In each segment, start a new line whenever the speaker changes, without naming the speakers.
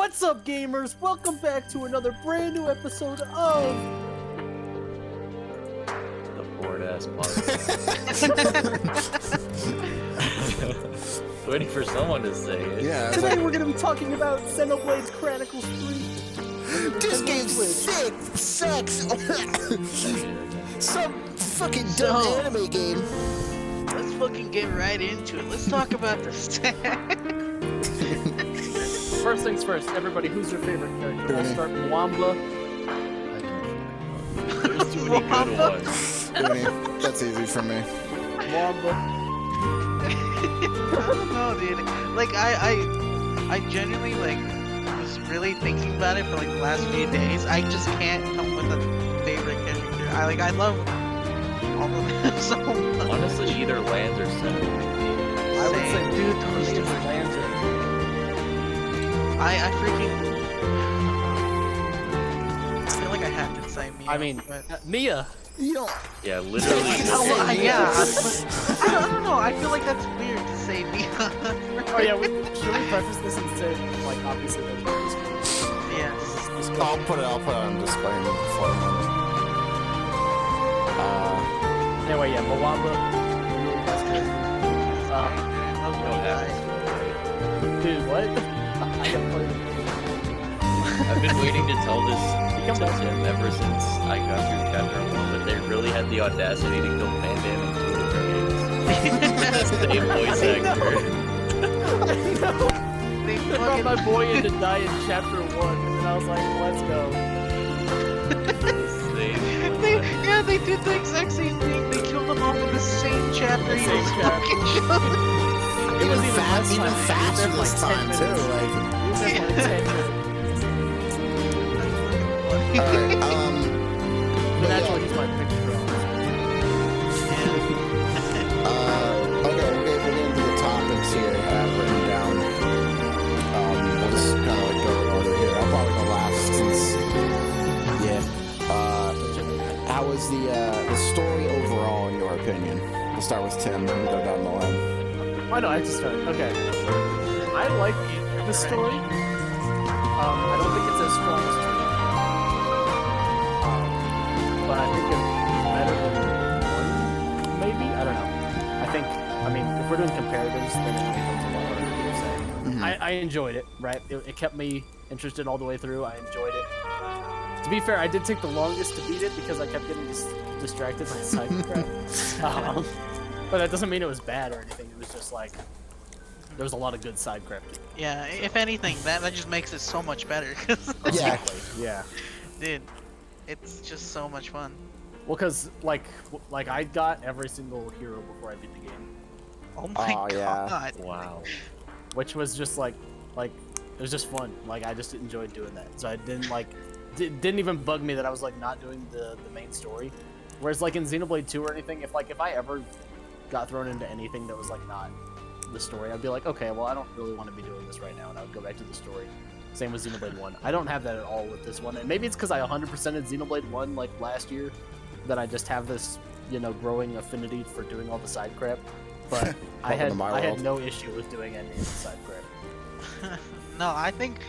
What's up, gamers? Welcome back to another brand new episode of
the bored-ass podcast. Waiting for someone to say it.
Yeah.
Today we're going to be talking about Xenoblade Chronicles 3.
This game's sick, sucks. Some fucking dumb anime game.
Let's fucking get right into it. Let's talk about this.
First things first, everybody, who's your favorite character? I'll start Mwamba.
There's too many good ones.
That's easy for me.
Mwamba.
I don't know, dude. Like, I genuinely, like, was really thinking about it for, like, the last few days. I just can't come with a favorite character. I love all of them so much.
Honestly, either Lands or Sen.
I would say, dude, those two
are
Lands are...
I freaking... I feel like I have to say Mia.
I mean,
but...
Mia.
You don't.
Yeah, literally.
yeah. I don't know. I feel like that's weird to say Mia.
Oh yeah, should we preface this and say, like, obviously that's what this is.
Yes.
I'll put it on disclaimer before.
Anyway, yeah, Mwamba. Dude, what? I haven't played it.
I've been waiting to tell this to Tim ever since I got through chapter 1, but they really had the audacity to kill Pandan in 2 different games. Same voice actor.
I know. They brought my boy in to die in chapter 1, and then I was like, let's go.
They did the exact same thing. They killed them all in the same chapter.
Same chapter.
It was even faster this time too. Like, Alright,
but naturally, he's my picture.
Okay, we're gonna do the topics here I have written down. We'll just kind of like go in order here. I'll probably go last since, how was the story overall in your opinion? We'll start with Tim and go down the line.
Why don't I just start? Okay. I like the story. I don't think it's as strong as 2. But I think it's better than 1, maybe? I don't know. I mean, if we're doing comparatives, then it becomes a lot harder to say. Mm-hmm. I enjoyed it, right? It kept me interested all the way through. I enjoyed it. To be fair, I did take the longest to beat it because I kept getting distracted by side crap. But that doesn't mean it was bad or anything. It was just like, there was a lot of good side crap.
Yeah, if anything, that just makes it so much better.
Exactly. Yeah.
Dude, it's just so much fun.
Well, cause like I got every single hero before I beat the game.
Oh my god.
Yeah.
Wow.
Which was just like it was just fun. Like I just enjoyed doing that. So I didn't didn't even bug me that I was like not doing the main story. Whereas like in Xenoblade 2 or anything, if I ever got thrown into anything that was like not the story, I'd be like, okay, well I don't really want to be doing this right now, and I would go back to the story. Same with Xenoblade 1. I don't have that at all with this one, and maybe it's because I 100%ed Xenoblade 1 like last year that I just have this, growing affinity for doing all the side crap. But I had no issue with doing any of the side crap.
No, I think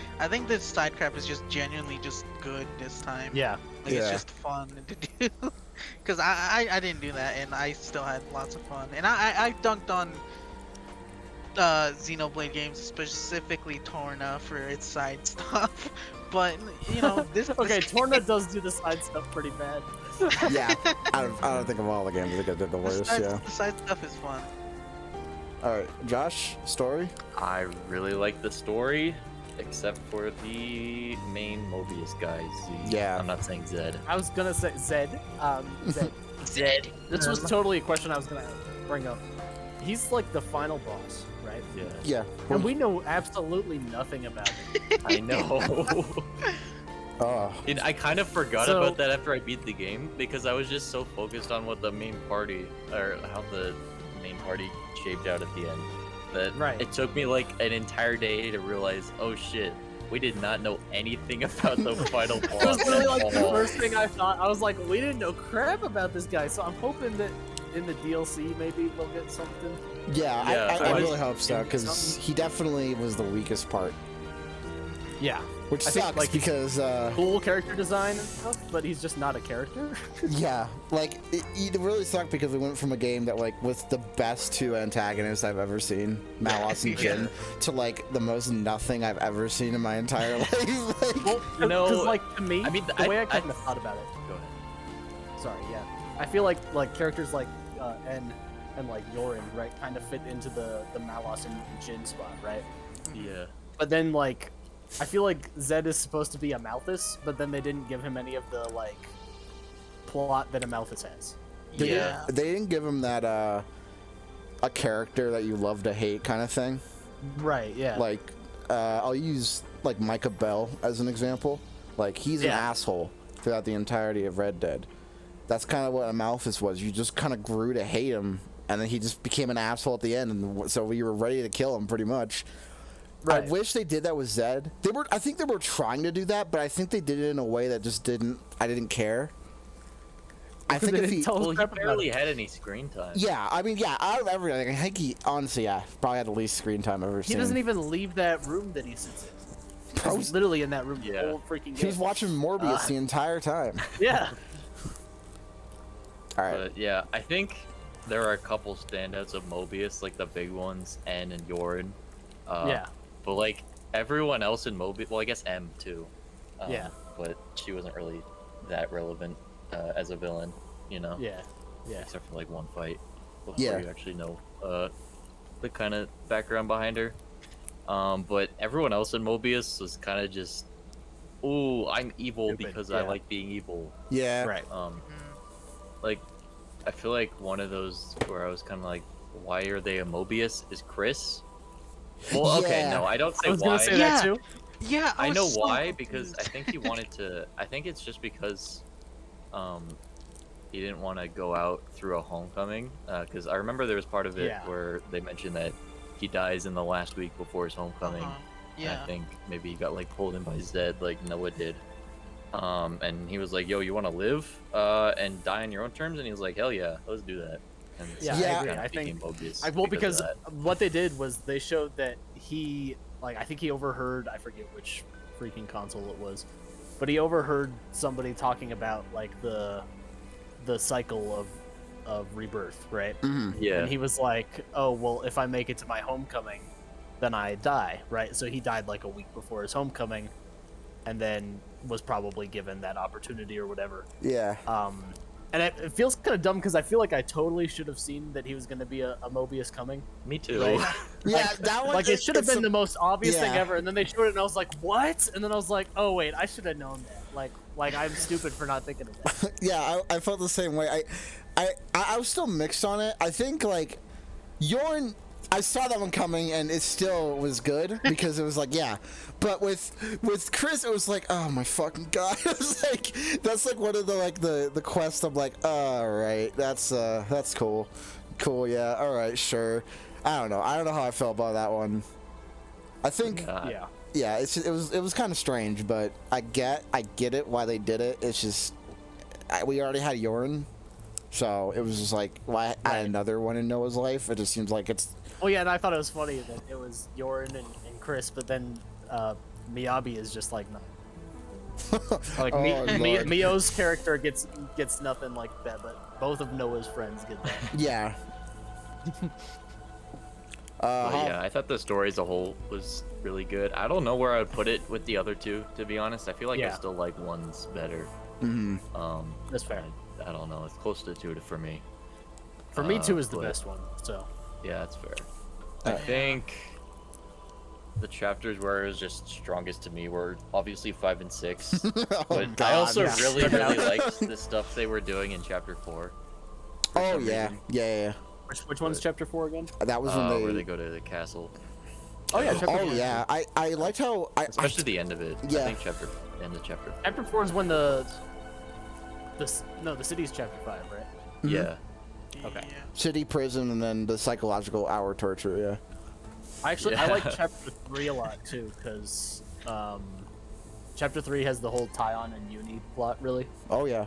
this side crap is just genuinely just good this time.
Yeah.
It's just fun to do. Because I didn't do that, and I still had lots of fun. And I dunked on Xenoblade games, specifically Torna for its side stuff. But this.
Okay, Torna does do the side stuff pretty bad.
Yeah, I don't think of all the games I think I did the worst.
The side stuff is fun.
All right, Josh, story.
I really like the story, except for the main Mobius guy.
Yeah.
I'm not saying Zed.
I was gonna say Zed. Zed.
Zed.
This was totally a question I was gonna bring up. He's like the final boss, right?
Yeah.
Yeah.
And we know absolutely nothing about him.
I know. And I kind of forgot about that after I beat the game because I was just so focused on what the main party, or how the main party shaped out at the end, that it took me like an entire day to realize, oh shit, we did not know anything about the final boss.
It was literally like the first thing I thought. I was like, we didn't know crap about this guy, so I'm hoping that in the DLC maybe we'll get something.
Yeah, I really hope so, because he definitely was the weakest part.
Yeah.
Which
I think,
sucks
like,
because
cool character design and stuff, but he's just not a character.
yeah, like it really sucked because we went from a game that like was the best two antagonists I've ever seen, Malos and Jin, to like the most nothing I've ever seen in my entire life. Like,
well,
you know,
like to me,
I mean,
the way I kind of thought about it.
Go ahead.
Sorry, yeah. I feel like characters like and like Yorin, right, kind of fit into the Malos and Jin spot, right?
Yeah.
But then like, I feel like Zed is supposed to be a Malthus, but then they didn't give him any of the like plot that a Malthus has.
Yeah.
They didn't give him that a character that you love to hate kind of thing.
Right. Yeah.
Like I'll use like Micah Bell as an example. Like he's an asshole throughout the entirety of Red Dead. That's kind of what a Malthus was. You just kind of grew to hate him, and then he just became an asshole at the end, and so we were ready to kill him pretty much. Right. I wish they did that with Zed. I think they were trying to do that, but I think they did it in a way that just didn't. I didn't care. I think if he
barely had any screen time.
Yeah, I mean, yeah, out of everything, I think he honestly, probably had the least screen time I've ever seen.
He doesn't even leave that room that he sits in. He's literally in that room the whole freaking game.
He was watching Morbius the entire time.
Yeah.
All right.
But yeah, I think there are a couple standouts of Mobius, like the big ones, N and Yorin.
Yeah.
But like everyone else in Mobius, well, I guess M too.
Yeah.
But she wasn't really that relevant as a villain, you know.
Yeah. Yeah.
Except for like one fight before
Yeah.
you actually know the kind of background behind her. But everyone else in Mobius was kind of just, ooh, I'm evil
Stupid,
because
yeah.
I like being evil.
Yeah.
Right.
Like, I feel like one of those where I was kind of like, why are they a Mobius? Is Chris? Well, okay,
Yeah.
no, I don't say
I was
why.
gonna say that too.
Yeah,
I know
was so
why, because
confused.
I think he wanted to. I think it's just because, he didn't want to go out through a homecoming. Because I remember there was part of it where they mentioned that he dies in the last week before his homecoming. And
Yeah.
I think maybe he got like pulled in by Zed, like Noah did. And he was like, "Yo, you want to live and die on your own terms?" And he was like, "Hell yeah, let's do that." And
Yeah,
Yeah.
I agree. I think because what they did was they showed that he, like, I think he overheard, I forget which freaking console it was, but he overheard somebody talking about like the cycle of rebirth, right?
Yeah.
And he was like, "Oh, well, if I make it to my homecoming, then I die," right? So he died like a week before his homecoming, and then was probably given that opportunity or whatever.
Yeah.
And it feels kind of dumb because I feel like I totally should have seen that he was going to be a Mobius coming.
Me too.
Right?
Yeah, that one.
Like, it should have been the most obvious thing
yeah.
ever, and then they showed it, and I was like, "What?" And then I was like, "Oh wait, I should have known that." Like I'm stupid for not thinking of that.
Yeah, I felt the same way. I was still mixed on it. I think like Yorn, I saw that one coming, and it still was good because it was like, yeah. But with Chris, it was like, oh my fucking god! It was like that's like one of the quests. I'm like, all right, that's cool, yeah, all right, sure. I don't know how I felt about that one. I think yeah, it was kind of strange, but I get it why they did it. It's just we already had Yorn, so it was just like why add another one in Noah's life? It just seems like it's.
Well, yeah, and I thought it was funny that it was Yorin and Chris, but then Miyabi is just like nothing. Like Mio's character gets nothing like that, but both of Noah's friends get that.
Yeah.
Yeah, I thought the story as a whole was really good. I don't know where I would put it with the other two, to be honest. I feel like I still like one's better.
That's fair.
I don't know. It's close to two for me.
For me, 2 is the best one. So.
Yeah, that's fair. I think the chapters where it was just strongest to me were obviously 5 and 6. But I also really liked the stuff they were doing in chapter 4.
Oh yeah.
Which one's chapter 4 again?
That was
where they go to the castle.
Oh yeah, chapter 4.
Yeah. I liked how
especially the end of it.
Yeah.
I think end of chapter 4.
Chapter 4 is when the city's chapter 5, right?
Yeah.
Okay.
City, prison, and then the psychological hour torture. Yeah.
I like chapter 3 a lot too, because chapter 3 has the whole Tyon and Uni plot, really.
Oh yeah.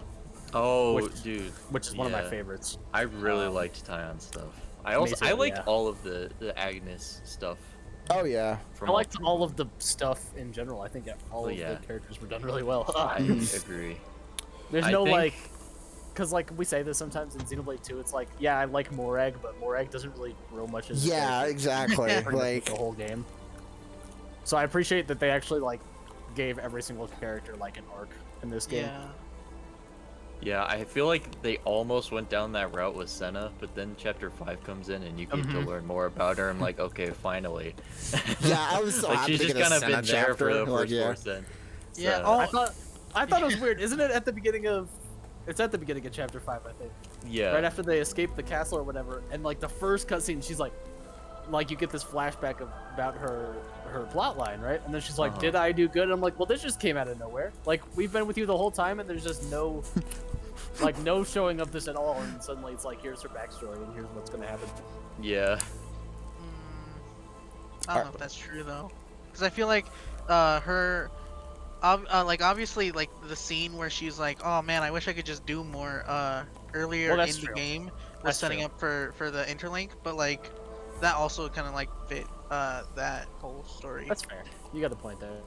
Oh, dude.
Which is one of my favorites.
I really liked Tyon stuff. I liked all of the Agnes stuff.
Oh yeah.
I liked all of the stuff in general. I think all of the characters were done really well.
I agree.
There's like, because like we say this sometimes in Xenoblade 2, it's like, yeah, I like Morag, but Morag doesn't really grow much as
exactly. Like
the whole game. So I appreciate that they actually like gave every single character like an arc in this game.
Yeah, I feel like they almost went down that route with Senna, but then Chapter 5 comes in and you get to learn more about her. I'm like, okay, finally.
Yeah, I was so
like,
happy
she's
to
just
get a
kind of
Senna
been there for the
chapter.
first 4 cents.
Yeah.
So.
I thought it was weird. Isn't it at the beginning of? It's at the beginning of Chapter 5, I think.
Yeah.
Right after they escape the castle or whatever, and like the first cutscene, she's like you get this flashback about her plot line, right? And then she's like, "Did I do good?" And I'm like, "Well, this just came out of nowhere. Like we've been with you the whole time, and there's just no." Like, no showing of this at all, and suddenly it's like, here's her backstory, and here's what's gonna happen.
Yeah.
I don't know if that's true, though. Because I feel like, obviously, like, the scene where she's like, oh man, I wish I could just do more, earlier in the game was setting up for the interlink, but, like, that also kind of, like, fit, that whole story.
That's fair. You got a point there.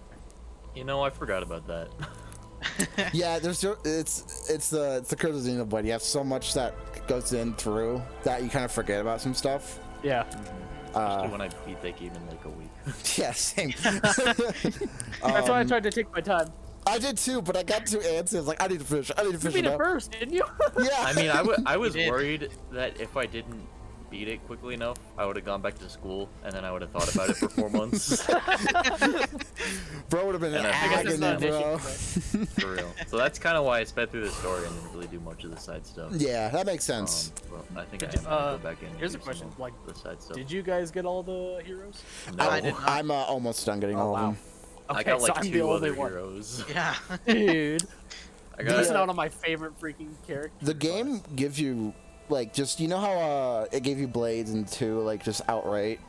You know, I forgot about that.
Yeah, it's the curse of Xenoblade. You have so much that goes in through that you kind of forget about some stuff.
Yeah.
Especially when I beat that game in like a week.
Yeah, same.
That's why I tried to take my time.
I did too, but I got to answers. I was like, I need to finish. I need to finish.
You beat it first, didn't you?
Yeah.
I mean, I was worried that if I didn't beat it quickly enough, I would have gone back to school, and then I would have thought about it for 4 months.
Bro would have been in agony, bro.
For real. So that's kind of why I sped through the story and didn't really do much of the side stuff.
Yeah, that makes sense.
Well, I think I am gonna go back in.
Here's a question: like,
the side stuff.
did you guys get all the heroes?
No,
I did not.
I'm almost done getting all of them.
Okay,
I got like
so I'm
2
the
other
only one.
heroes.
Yeah.
Dude.
I
You're
got
missing out on my favorite freaking character.
The game gives you like just you know how it gave you blades and 2 like just outright.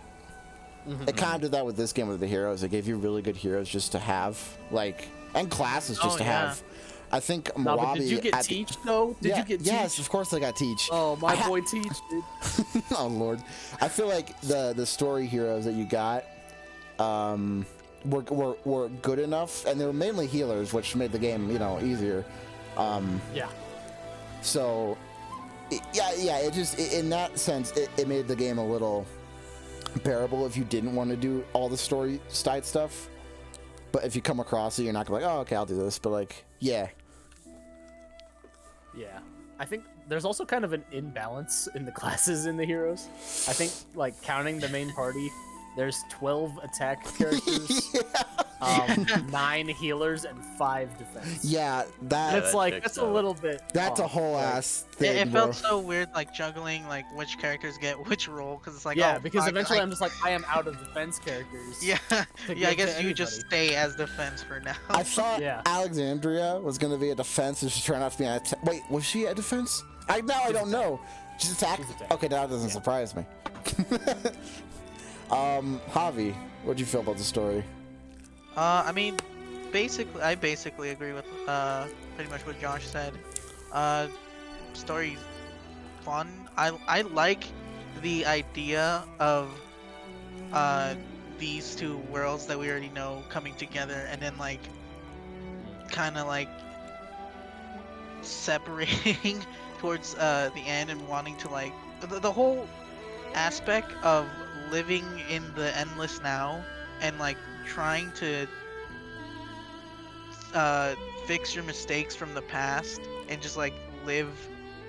It kind of did that with this game with the heroes. It gave you really good heroes just to have, like, and classes just to have. I think
No, but
Marabi.
did you get Teach though? Did you get Teach?
Yes, of course I got Teach.
Oh, my boy Teach, dude.
Oh lord, I feel like the story heroes that you got, were good enough, and they were mainly healers, which made the game easier.
Yeah.
So, it just in that sense it made the game a little bearable if you didn't want to do all the story side stuff. But if you come across it, you're not gonna be like, oh, okay, I'll do this. But like, yeah.
Yeah. I think there's also kind of an imbalance in the classes in the heroes. I think, like, counting the main party, there's 12 attack characters, 9 healers, and 5 defense.
Yeah,
It's like, that's a little bit
That's
off,
a whole
like,
ass thing,
It
bro.
felt so weird, like juggling, like which characters get which role, because it's like,
yeah,
oh,
because
fuck,
eventually I'm just like, I am out of defense characters.
Yeah,
to
yeah. I
give
guess
to
you just
anybody.
stay as defense for now.
I thought
Yeah.
Alexandria was gonna be a defense, and she's trying not to be an attack. Wait, was she a defense? I don't know. She's attack.
She's attack.
Okay, that doesn't surprise me. Javi, what'd you feel about the story?
I mean, I basically agree with pretty much what Josh said. Story's fun. I like the idea of these 2 worlds that we already know coming together, and then like kind of like separating towards the end and wanting to like the whole aspect of living in the endless now and like trying to fix your mistakes from the past and just like live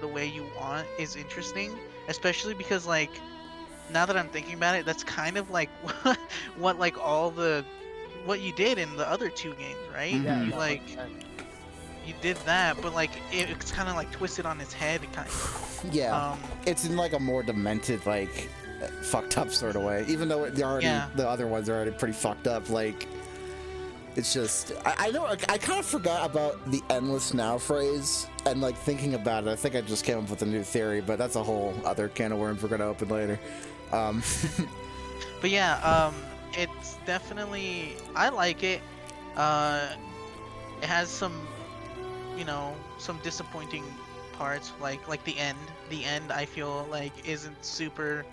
the way you want is interesting, especially because like now that I'm thinking about it, that's kind of like what like what you did in the other 2 games, right?
Yeah,
You like you did that, but like it's kind of like twisted on its head, kind of.
Yeah, it's in like a more demented, like fucked up sort of way. Even though the other ones are already pretty fucked up. Like, it's just I know I kind of forgot about the endless now phrase, and like thinking about it, I think I just came up with a new theory, but that's a whole other can of worms we're gonna open later.
But yeah, it's definitely, I like it. It has some, some disappointing parts, like the end. The end I feel like isn't super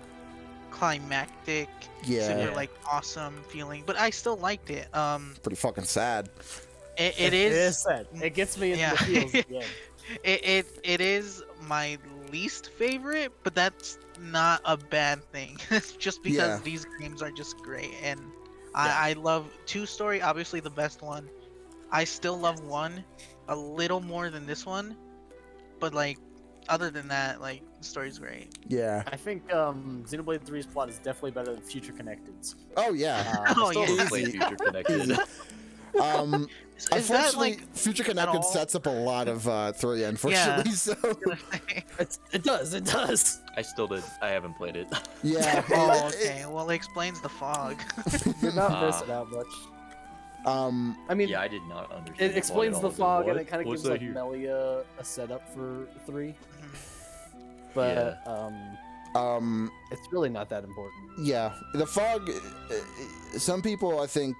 climactic,
Yeah.
super like awesome feeling. But I still liked it.
Pretty fucking sad.
It is
sad. It gets me into
Yeah.
the feels again.
it is my least favorite, but that's not a bad thing. Just because
Yeah.
these games are just great, and I love 2 story, obviously the best one. I still love 1 a little more than this one, but like other than that, like the story's great.
Yeah.
I think Xenoblade 3's plot is definitely better than Future Connected's.
Oh yeah.
Oh,
Still
yeah.
haven't played Future Connected.
Is that
Unfortunately,
like
Future Connected
all?
sets up a lot of 3, unfortunately. So
It does.
I still did. I haven't played it.
yeah.
Oh, okay. Well, it explains the fog.
You're not missing out much. I mean,
Yeah, I did not understand.
it explains
at
the
all.
fog, and
What?
it kind of
What's
gives
that
like
here?
Melia a setup for 3. But it's really not that important.
Yeah, the fog. Some people I think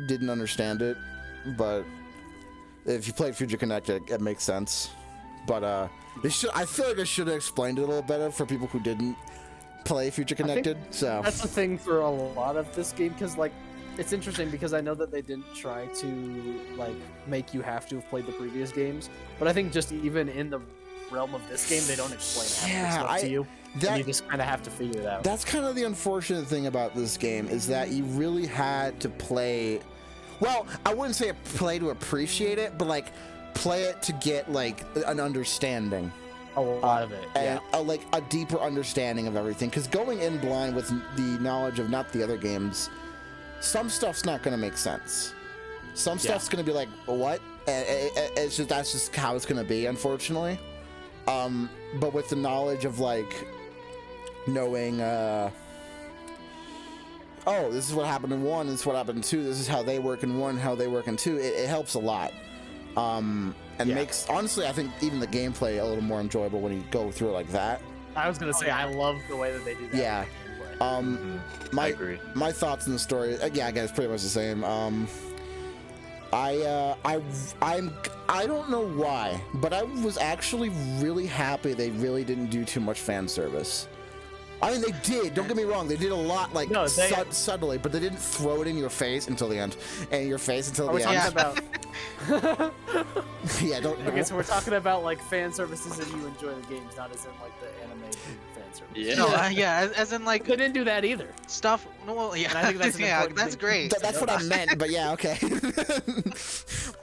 didn't understand it, but if you played Future Connected, it makes sense. But they should. I feel like I should have explained it a little better for people who didn't play Future Connected. So
That's the thing for a lot of this game, because like it's interesting because I know that they didn't try to like make you have to have played the previous games, but I think just even in the realm of this game, they don't explain half the stuff to you. And you just kind of have to figure it out.
That's kind of the unfortunate thing about this game, is that you really had to play. Well, I wouldn't say play to appreciate it, but like play it to get like an understanding.
A lot of it,
And like a deeper understanding of everything. Because going in blind with the knowledge of not the other games, some stuff's not going to make sense. Some stuff's going to be like, what? It's just, that's just how it's going to be, unfortunately. But with the knowledge of like knowing, oh, this is what happened in 1, this is what happened in 2, this is how they work in 1, how they work in 2, it helps a lot. And makes, honestly, I think even the gameplay a little more enjoyable when you go through it like that.
I was gonna say I love the way that they do that.
Yeah.
I agree.
My thoughts on the story, yeah, I guess pretty much the same. I don't know why, but I was actually really happy they really didn't do too much fan service. I mean, they did. Don't get me wrong. They did a lot, like subtly, but they didn't throw it in your face until the end, and your face until the end.
About...
yeah, don't.
Okay, so we're talking about like fan services and you enjoy the games, not as in like the anime fan service.
Yeah.
No, yeah, as in like
They didn't do that either.
stuff. No, well, yeah,
And I think that's an important
that's
thing.
great.
That's what I meant, but yeah, okay.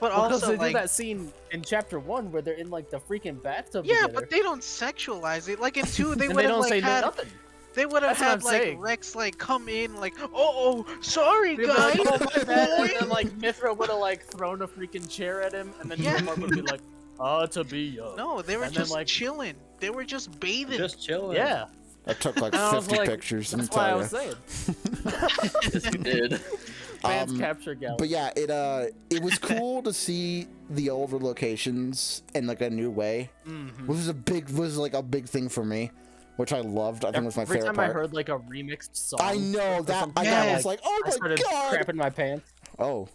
But
Because
also
they
like
do that scene in chapter 1 where they're in like the freaking bathtub
yeah,
together.
but they don't sexualize it. Like in 2, they
and
would
they
have
don't
like
say
had.
nothing.
They would have
That's what
had
I'm
like
saying.
Rex like come in like, oh, sorry
They'd be like,
guys.
oh, my bad. And then like Mithra would have like thrown a freaking chair at him, and then
Yeah.
Mark would be like, to be
No, they were
And then,
just
like-
chilling. They were just bathing.
Just chilling.
Yeah.
I took like
And I was
50
like,
pictures.
That's
let me
why I
tell
was
ya.
saying.
Yes, you did.
Fans capture gallery.
But yeah, it was cool to see the older locations in like a new way.
Mhm.
Which was like a big thing for me, which I loved. I think it was my
Every
favorite
time
part.
I heard like a remixed song.
I know
or
that.
something,
I was like, oh
I
my
started
god.
crapping my pants.
Oh,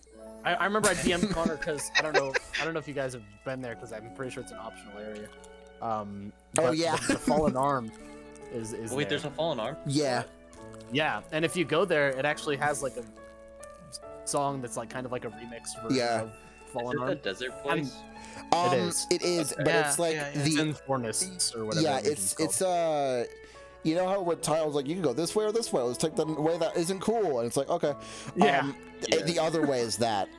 I remember I DM'd Connor because I don't know if you guys have been there because I'm pretty sure it's an optional area. But
yeah.
the fallen arm is
Wait,
there.
there's a fallen arm?
yeah.
Yeah, and if you go there, it actually has like a song that's like kind of like a remix version
Yeah.
of
Is
Fallen
it the
Arm.
desert place?
It is, but
Yeah,
it's like
yeah, yeah.
It's
the
in Fornus or whatever.
yeah,
the region's
it's
called.
you know how with tiles like you can go this way or this way. Let's take the way that isn't cool, and it's like okay.
Yeah.
Yeah.
The other way is that.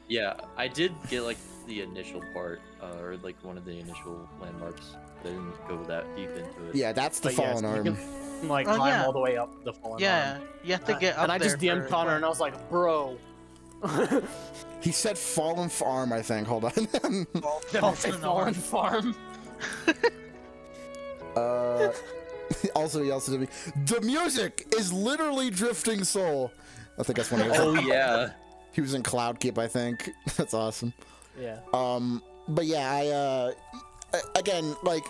Yeah, I did get like the initial part, or like one of the initial landmarks. I didn't go that deep into it.
Yeah, that's the
But
fallen
so you
arm.
can, like
Oh,
climb
yeah.
all the way up the Fallen
Yeah,
Arm.
you have to get up
And I just
there
DM'd
for-
Connor and I was like, bro.
He said fallen farm, I think. Hold on.
Don't say Fallen Farm.
Also, he also did me. The music is literally Drifting Soul. I think that's one of his.
Oh yeah.
He was in Cloud Keep, I think. That's awesome.
Yeah.
But yeah, again, like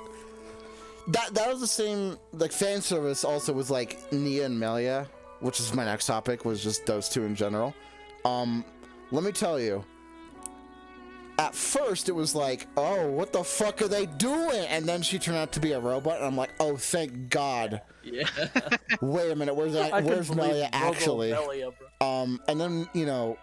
that was the same. Like fan service also was like Nia and Melia, which is my next topic. Was just those two in general. Let me tell you. at first it was like, oh, what the fuck are they doing? And then she turned out to be a robot, and I'm like, oh, thank God.
Yeah.
Wait a minute, where's Melia actually? And then, you know,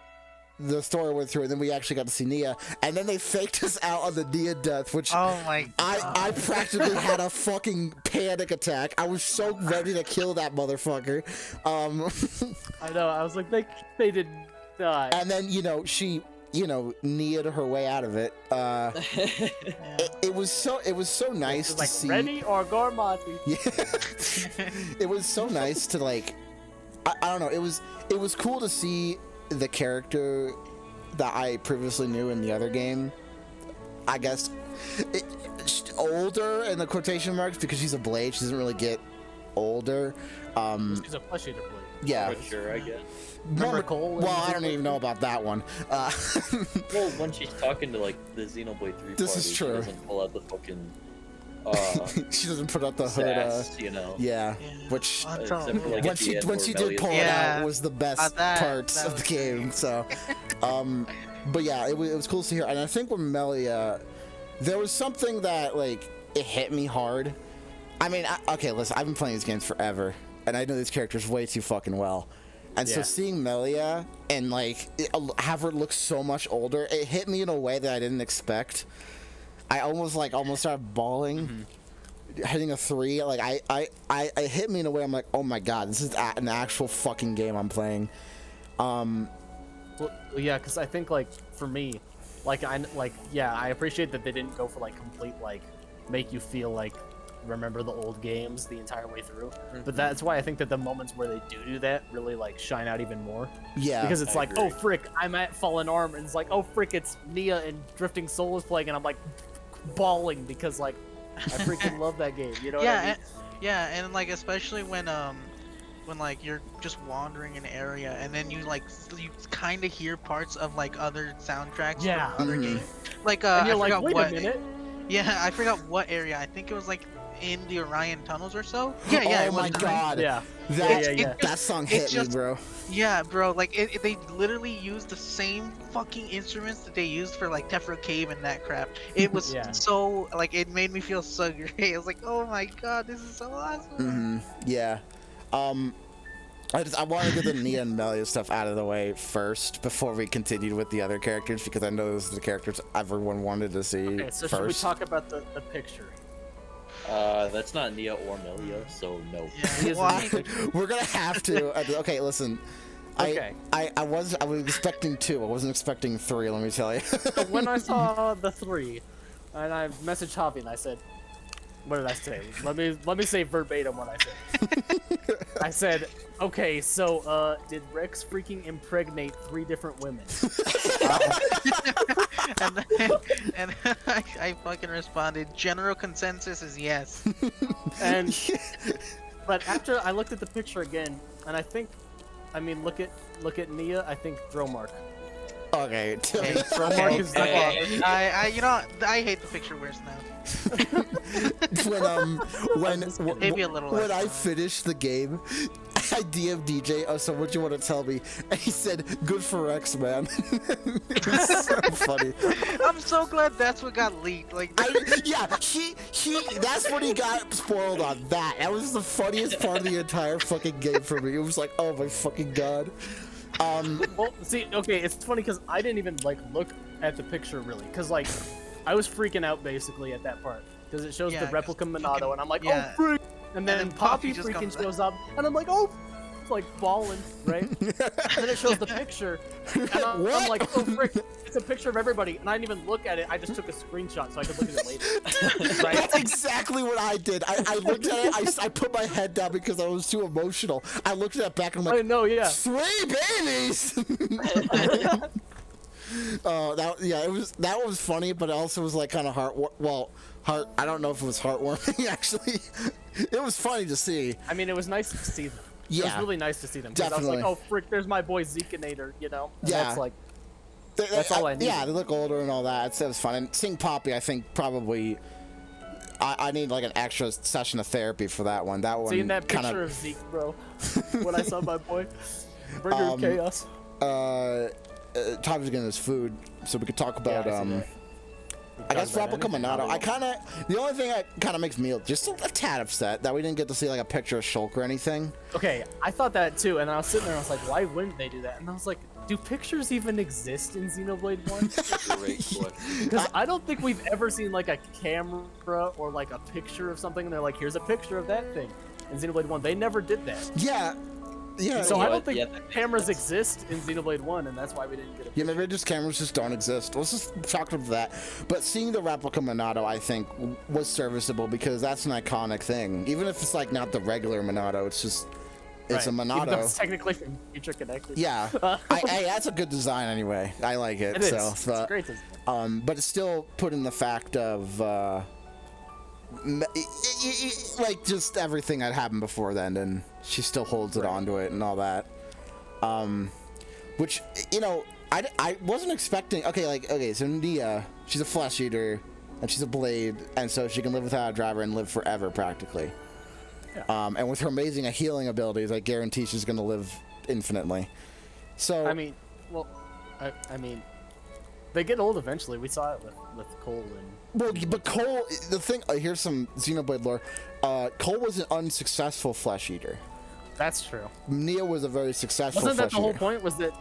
the story went through, and then we actually got to see Nia, and then they faked us out on the Nia death, which
oh my God.
I practically had a fucking panic attack. I was so ready to kill that motherfucker.
I know. I was like, they did die.
And then, you know, she, you know, Nia'd her way out of it. It was so nice to see.
Ready or Gormati?
Yeah. It was so nice to like. I don't know. It was cool to see the character that I previously knew in the other game. I guess older in the quotation marks because she's a blade. She doesn't really get older.
She's a flesh eater blade.
Yeah.
Sure, I guess.
Remember Cole?
Well, I don't even know about that one.
Well, when she's talking to like the Xenoblade 3
this
party,
is true.
She doesn't pull out the fucking.
She doesn't put out the
sass,
hood.
you know.
Yeah. Which
like
when she did pull it out was the best parts of the game. So, but yeah, it was cool to see her. And I think with Melia, there was something that like it hit me hard. I mean, okay, listen, I've been playing these games forever, and I know these characters way too fucking well. And so seeing Melia and like have her look so much older, it hit me in a way that I didn't expect. I almost started bawling, hitting a 3. Like I hit me in a way. I'm like, oh my God, this is an actual fucking game I'm playing.
Well, yeah, because I think like for me, I appreciate that they didn't go for like complete like make you feel like remember the old games the entire way through. But that's why I think that the moments where they do that really like shine out even more.
Yeah,
because it's like, oh frick, I'm at Fallen Arm, and it's like, oh frick, it's Nia and Drifting Soul is playing, and I'm like bawling because like I freaking love that game. You know what I mean?
And like especially when like you're just wandering an area and then you kind of hear parts of like other soundtracks from other games. Like
and you're
I
like,
forgot
wait
what,
a minute.
Yeah, I forgot what area. I think it was like in the Orion tunnels or so. Yeah,
oh
it was
my God.
Yeah.
That song hit me, bro.
Yeah, bro. Like they literally used the same fucking instruments that they used for like Tephra Cave and that crap. It was so like it made me feel so great. I was like, oh my God, this is so awesome.
Yeah. I want to get the Nia and Melia stuff out of the way first before we continued with the other characters, because I know those are the characters everyone wanted to see
so
first.
should we talk about the picture?
That's not Nia or Melia, so no.
Yeah.
We're gonna have to. Okay, listen.
Okay.
I was expecting 2. I wasn't expecting 3. Let me tell you.
When I saw the 3, and I messaged Javi and I said, what did I say? Let me say verbatim what I said. I said, okay, so did Rex freaking impregnate 3 different women?
and I fucking responded, general consensus is yes.
And but after I looked at the picture again, and I think, I mean, look at Nia. I think throw mark.
Okay.
Throw mark is the
I you know I hate the picture worse now.
when
a little
when I finished the game, I DM'd DJ. Oh, so what do you want to tell me? And he said, "Good for Rex, man." It was so funny.
I'm so glad that's what got leaked. Like,
that's what he got spoiled on. That was the funniest part of the entire fucking game for me. It was like, oh my fucking God.
Well, see, okay, it's funny because I didn't even like look at the picture really, because like I was freaking out basically at that part because it shows the replica Monado, and I'm like, oh freak, and then Poppy freaking shows up, and I'm like, oh, like bawling, right? And then it shows the picture, and I'm like, oh frick, it's a picture of everybody, and I didn't even look at it. I just took a screenshot so I could look at it later. Right?
That's exactly what I did. I looked at it. I put my head down because I was too emotional. I looked at it back and I'm like,
I know, yeah.
3 babies. That was funny, but it also was like kind of I don't know if it was heartwarming actually. It was funny to see.
I mean, it was nice to see them.
Yeah,
it was really nice to see them.
Definitely.
I was like, oh frick, there's my boy Zekinator, you know? And
yeah.
That's like, that's all I need.
Yeah, they look older and all that. It was fun. And seeing Poppy, I think probably I need like an extra session of therapy for that one. That one.
Seeing that picture of Zeke, bro, when I saw my boy, Bringer of Chaos.
time to get his food, so we could talk about I guess Replica Monado. The only thing that kind of makes me just a tad upset that we didn't get to see like a picture of Shulk or anything.
Okay, I thought that too, and I was sitting there and I was like, why wouldn't they do that? And I was like, do pictures even exist in Xenoblade 1?
Great question.
Because I don't think we've ever seen like a camera or like a picture of something, and they're like, here's a picture of that thing. In Xenoblade 1, they never did that.
Yeah. Yeah.
So I don't think cameras exist in Xenoblade 1, and that's why we didn't get it.
Yeah, maybe just cameras just don't exist. Let's just chalk up to that. But seeing the Replica Monado, I think, was serviceable because that's an iconic thing. Even if it's like not the regular Monado, it's just it's a Monado.
Even though it's technically from Future Connected.
Yeah, that's a good design anyway. I like it.
It is.
So,
It's a great design.
But it's still put in the fact of like just everything that happened before then, and she still holds it onto it and all that. Which, you know, I wasn't expecting. Okay, so Nia, she's a flesh eater and she's a blade, and so she can live without a driver and live forever practically. Yeah. And with her amazing healing abilities, I guarantee she's gonna live infinitely. So
I mean, well, I mean, they get old eventually. We saw it with Cole and.
Well, but Cole, the thing, here's some Xenoblade lore. Cole was an unsuccessful flesh eater.
That's true.
Nia was a very successful
Wasn't that
flesh
the whole
eater.
point? Was that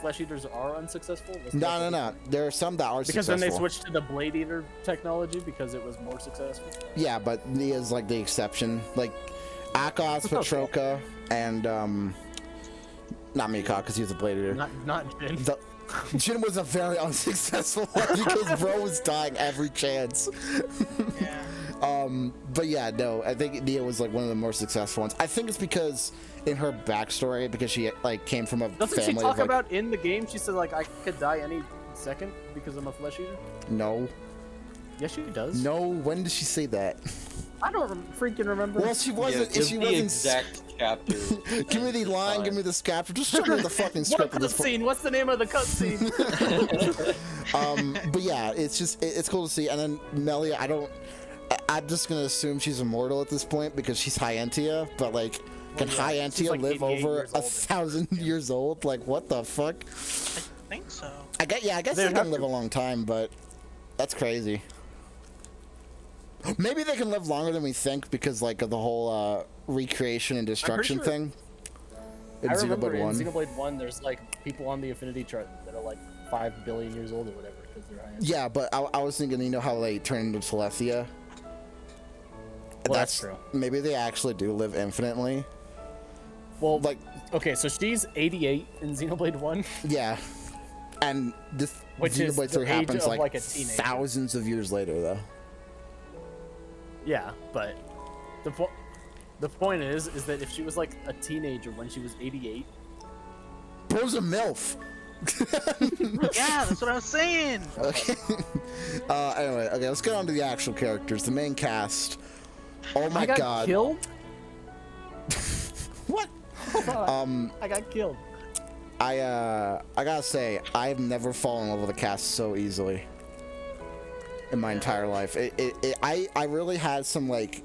flesh eaters are unsuccessful?
No. There are some that are
because
successful.
then they switched to the blade eater technology because it was more successful.
Yeah, but Nia's like the exception. Like Akos, Petroka, and not Mika because he was a blade eater.
Not Jin.
Jin was a very unsuccessful one because bro was dying every chance.
Yeah.
But yeah, no, I think Nia was like one of the more successful ones. I think it's because in her backstory, because she like came from a
Doesn't
family
she talk
of, like,
about in the game? She said like I could die any second because I'm a flesh eater.
No.
Yes, she does.
No, when did she say that?
I don't freaking remember.
Well, she wasn't.
Yeah,
she
the
wasn't.
exact chapter.
Give me the line. Give me the chapter. Just show me the fucking
What
script. of this
cutscene? What's the name of the cutscene?
But yeah, it's just it's cool to see. And then Melia, I'm just gonna assume she's immortal at this point because she's Hyentia. But like, can Hyentia
like
live
88
over
years old.
1,000 years old? Like, what the fuck?
I think so.
I guess
They
they
have
can
to.
live a long time, but that's crazy. Maybe they can live longer than we think because like of the whole recreation and destruction
sure
thing. In
I remember
Xenoblade 1.
in Xenoblade 1, there's like people on the affinity chart that are like 5 billion years old or whatever because they're high.
Yeah, but I was thinking, you know how they turn into Telethia?
Well, that's true.
Maybe they actually do live infinitely.
Well,
Like,
okay, so she's 88 in Xenoblade 1.
yeah. And this
Which is
Xenoblade 3
the age
happens
of,
like
like, a teenager.
thousands of years later, though.
Yeah, but the point is that if she was like a teenager when she was 88,
Bro's a MILF!
Yeah, that's what I was saying.
Okay. Anyway, okay, let's get on to the actual characters, the main cast. Oh my
I got
god.
killed.
What?
Hold on. I got killed.
I gotta say, I've never fallen in love with a cast so easily in my entire life. I really had some like,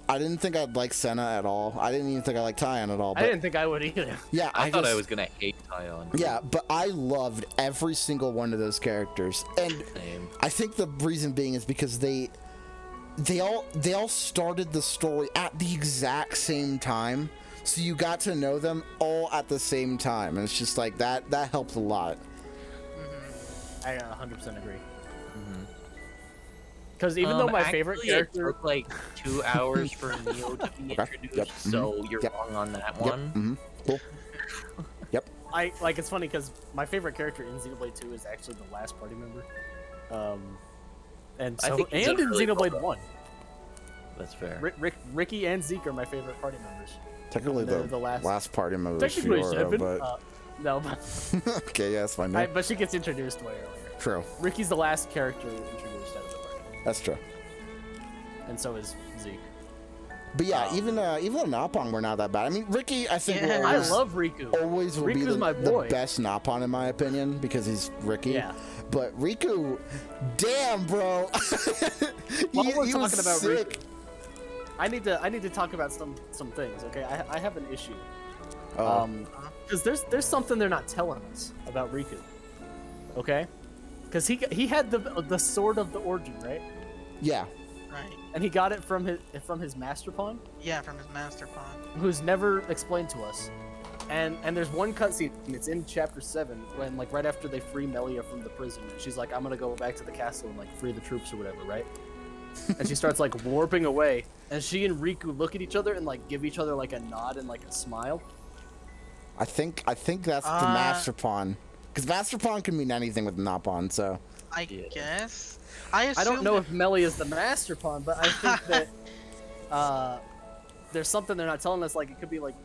I didn't think I'd like Senna at all. I didn't even think I liked Tyon at all. But
I didn't think I would either.
yeah,
I thought I was gonna hate Tyon.
Yeah, but I loved every single one of those characters, and
Same.
I think the reason being is because they all started the story at the exact same time. So you got to know them all at the same time, and it's just like that helped a lot.
I 100% agree. Because even though my favorite
actually,
character,
it took like 2 hours for Neo to be introduced,
Yep.
so you're
Yep.
wrong on that
Yep.
one.
Cool. Yep.
I like it's funny because my favorite character in Xenoblade 2 is actually the last party member, and
I
so
think he's
and
a
in
really
Xenoblade
well
1,
That's fair.
Ricky and Zeke are my favorite party members.
Technically,
The last
party member was
Technically,
Fiora,
Shepard,
but
no, but,
okay, yeah, that's fine. No.
but she gets introduced way earlier.
True.
Ricky's the last character introduced out of the party,
That's true.
and so is Zeke.
But yeah, even the Napong were not that bad. I mean, Ricky, I think
Yeah.
will
I
always,
love Riku.
always will be
Riku's my
the
boy.
best Napon in my opinion because he's Ricky.
Yeah.
But Riku, damn, bro.
While we're
he was
talking about
sick.
Riku, I need to talk about some things. Okay, I have an issue.
Oh.
Because there's something they're not telling us about Riku. Okay, because he had the sword of the origin, right?
Yeah.
Right.
And he got it from his master pawn.
Yeah, from his master pawn.
Who's never explained to us. And there's one cutscene, and it's in chapter 7, when like right after they free Melia from the prison, and she's like, I'm gonna go back to the castle and like free the troops or whatever, right? And she starts like warping away, and she and Riku look at each other and like give each other like a nod and like a smile.
I think that's the master pawn, because master pawn can mean anything with not pawn. So
I guess. I
don't know if Melia is the master pawn, but I think that there's something they're not telling us. Like it could be like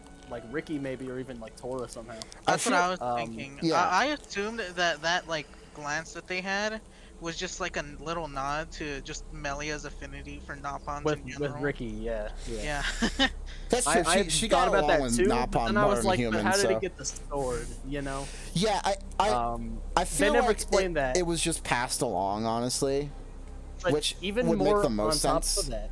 Ricky maybe, or even like Tora somehow.
That's what I was thinking.
Yeah.
I assumed that like glance that they had was just like a little nod to just Melia's affinity for Napons in general.
With Ricky, yeah.
That's true. She got
about
along
that
with
too,
Napon
and I
more
was
than
like,
human.
how did
So.
he get the sword? You know?
Yeah, I feel
they never
like
explained that.
it was just passed along, honestly,
But
which
even
would
more
make the most
on
sense.
top of that,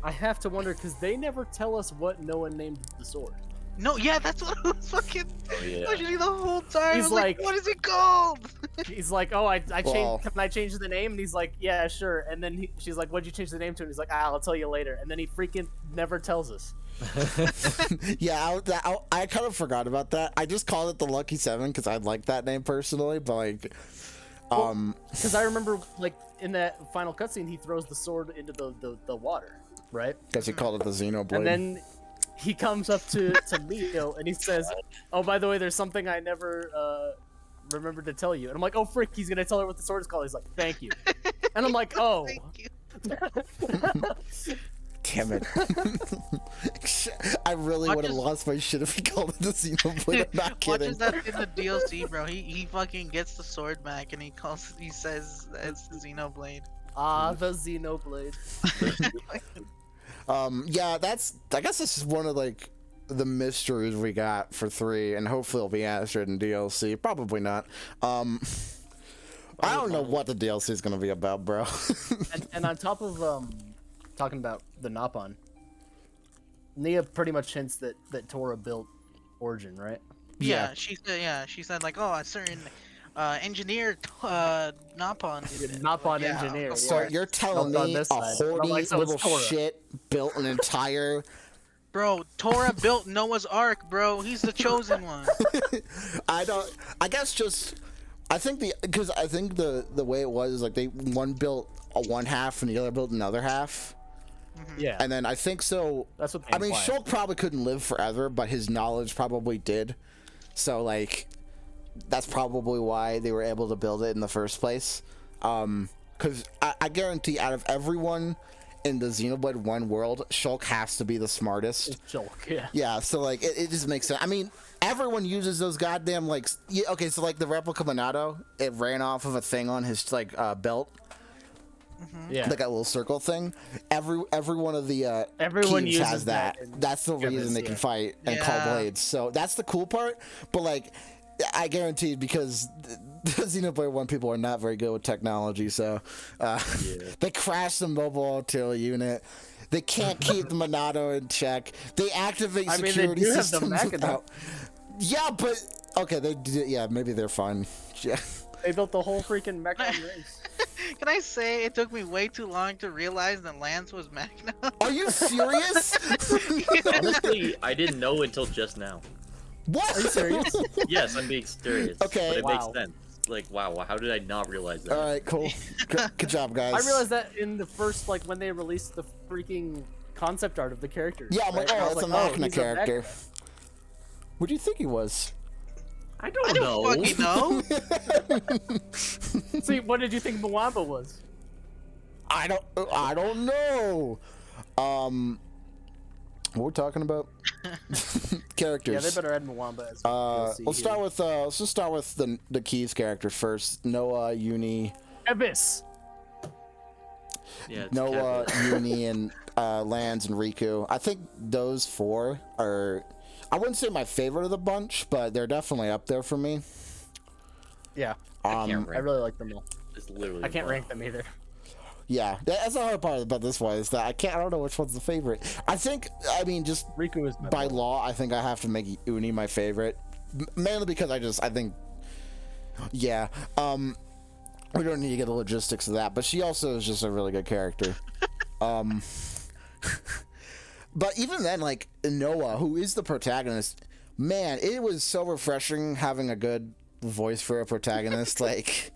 I have to wonder because they never tell us what Noah named the sword.
No, yeah, that's what I was fucking questioning the whole time.
He's
I was
like,
what is it called?
He's like, oh, I changed.
Well-
Can I change the name? And he's like, yeah, sure. And then she's like, what'd you change the name to? And he's like, I'll tell you later. And then he freaking never tells us.
Yeah, I kind of forgot about that. I just called it the Lucky 7 because I like that name personally, but like,
because I remember like in that final cutscene, he throws the sword into the water, right?
because he called it the Xenoblade.
And then he comes up to Mio and he says, oh, by the way, there's something I never remembered to tell you. And I'm like, oh, frick, he's going to tell her what the sword is called. He's like, thank you. And I'm like, oh.
Thank you.
Damn it. I really would have lost my shit if he called it the Xenoblade. I'm not kidding.
Watches that in the DLC, bro. He fucking gets the sword back and he says it's the Xenoblade.
Ah, the Xenoblade.
Yeah, I guess this is one of like the mysteries we got for 3, and hopefully it'll be answered in DLC. Probably not. I don't know what the DLC is gonna be about, bro.
and on top of talking about the Napon, Nia pretty much hints that Tora built Origin, right?
Yeah, she said like, oh, a certain engineer Napon did it.
Napon engineer.
So
yeah.
you're telling
On
me
this
a
side.
horny
Like, so
little
it's Tora.
shit built an entire...
Bro, Tora built Noah's Ark, bro. He's the chosen one.
I think the way it was is like one built one half and the other built another half.
Yeah.
And then I think so.
That's what they
I mean,
imply.
Shulk probably couldn't live forever, but his knowledge probably did. So like, that's probably why they were able to build it in the first place. Because I guarantee, out of everyone in the Xenoblade 1 world, Shulk has to be the smartest.
Shulk, yeah.
Yeah, so like it just makes sense. I mean, everyone uses those goddamn like okay, so like the replica Monado, it ran off of a thing on his like belt.
Yeah.
Like a little circle thing. Every one of the
Everyone
Keeves
uses
has that.
that in
That's the reason
Grimace,
they can
yeah.
fight and call
Yeah.
blades. So that's the cool part. But like, I guarantee, because the Xenoblade 1 people are not very good with technology, so they crash the mobile artillery unit. They can't keep the Monado in check. They activate
I mean, they
security
do have the
systems
Machina.
without. Yeah, but okay, they do. Yeah, maybe they're fine. Yeah.
They built the whole freaking Mechon race.
Can I say it took me way too long to realize that Lance was Magna?
Are you serious?
Honestly, I didn't know until just now.
What?
Are you serious?
Yes, I'm being serious.
Okay.
But it
Wow.
makes sense. Like, wow, how did I not realize that?
All right, cool. Good job, guys.
I realized that in the first, like, when they released the freaking concept art of the character.
Yeah, I'm like,
right?
oh,
I was
that's a
like,
Machina
he's
character.
Mechna.
What do you think he was?
I don't
I
know.
don't fucking know.
See, what did you think Mwamba was?
I don't know. What we're talking about? Characters.
Yeah, they better add Mwamba as
let's just start with the Keys character first. Noah, Uni,
Abyss.
Yeah, it's
Noah,
Kevin.
Uni, and Lands and Riku. I think those 4 are. I wouldn't say my favorite of the bunch, but they're definitely up there for me.
Yeah,
I can't
I
rank
really like them all.
It's literally
I can't
one.
rank them either.
Yeah, that's the hard part about this one, is that I don't know which one's the favorite. I mean, just
Riku is my
by
boy.
law, I think I have to make Uni my favorite, mainly because I think Yeah. We don't need to get the logistics of that, but she also is just a really good character. But even then, like, Noah, who is the protagonist, man, it was so refreshing having a good voice for a protagonist. Like,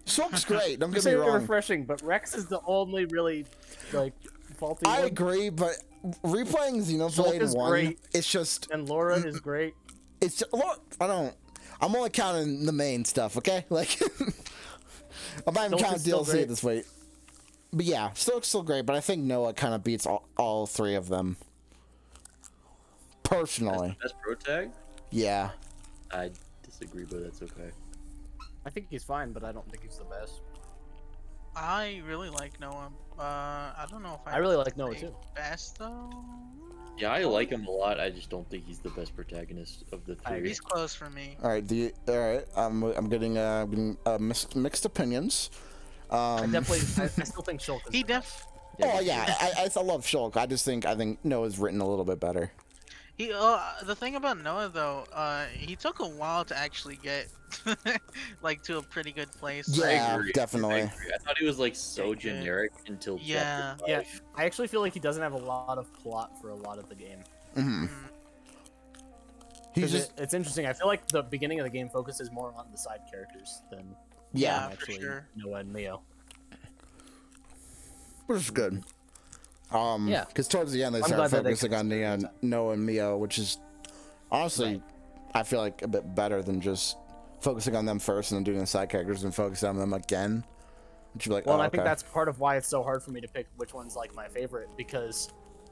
Shulk's great, don't get me wrong.
Refreshing, but Rex is the only really, like, faulty
I
one.
agree, but replaying Xenoblade 1,
great,
it's just...
And Laura is great.
It's just, look, I'm only counting the main stuff, okay? Like, I'm not even counting DLC at this point. But yeah, still great, but I think Noah kind of beats all three of them. Personally.
Best pro tag?
Yeah.
I disagree, but that's okay.
I think he's fine, but I don't think he's the best.
I really like Noah. I don't know if
I really like Noah too.
Best though.
Yeah, I like him a lot. I just don't think he's the best protagonist of the three.
He's close for me.
All right, I'm getting mixed opinions.
I still think Shulk is.
Oh yeah, I love Shulk. I think Noah's written a little bit better.
The thing about Noah though, he took a while to actually get like to a pretty good place.
Yeah, definitely.
I thought he was like so generic until chapter 5.
Yeah. I actually feel like he doesn't have a lot of plot for a lot of the game. It's interesting. I feel like the beginning of the game focuses more on the side characters than actually
for sure.
Noah and Mio.
Which is good. Because towards the end they start focusing on Noah and Mio, which is honestly, I feel like a bit better than just focusing on them first and then doing the side characters and focusing on them again. Which you're like,
well, I think that's part of why it's so hard for me to pick which one's like my favorite, because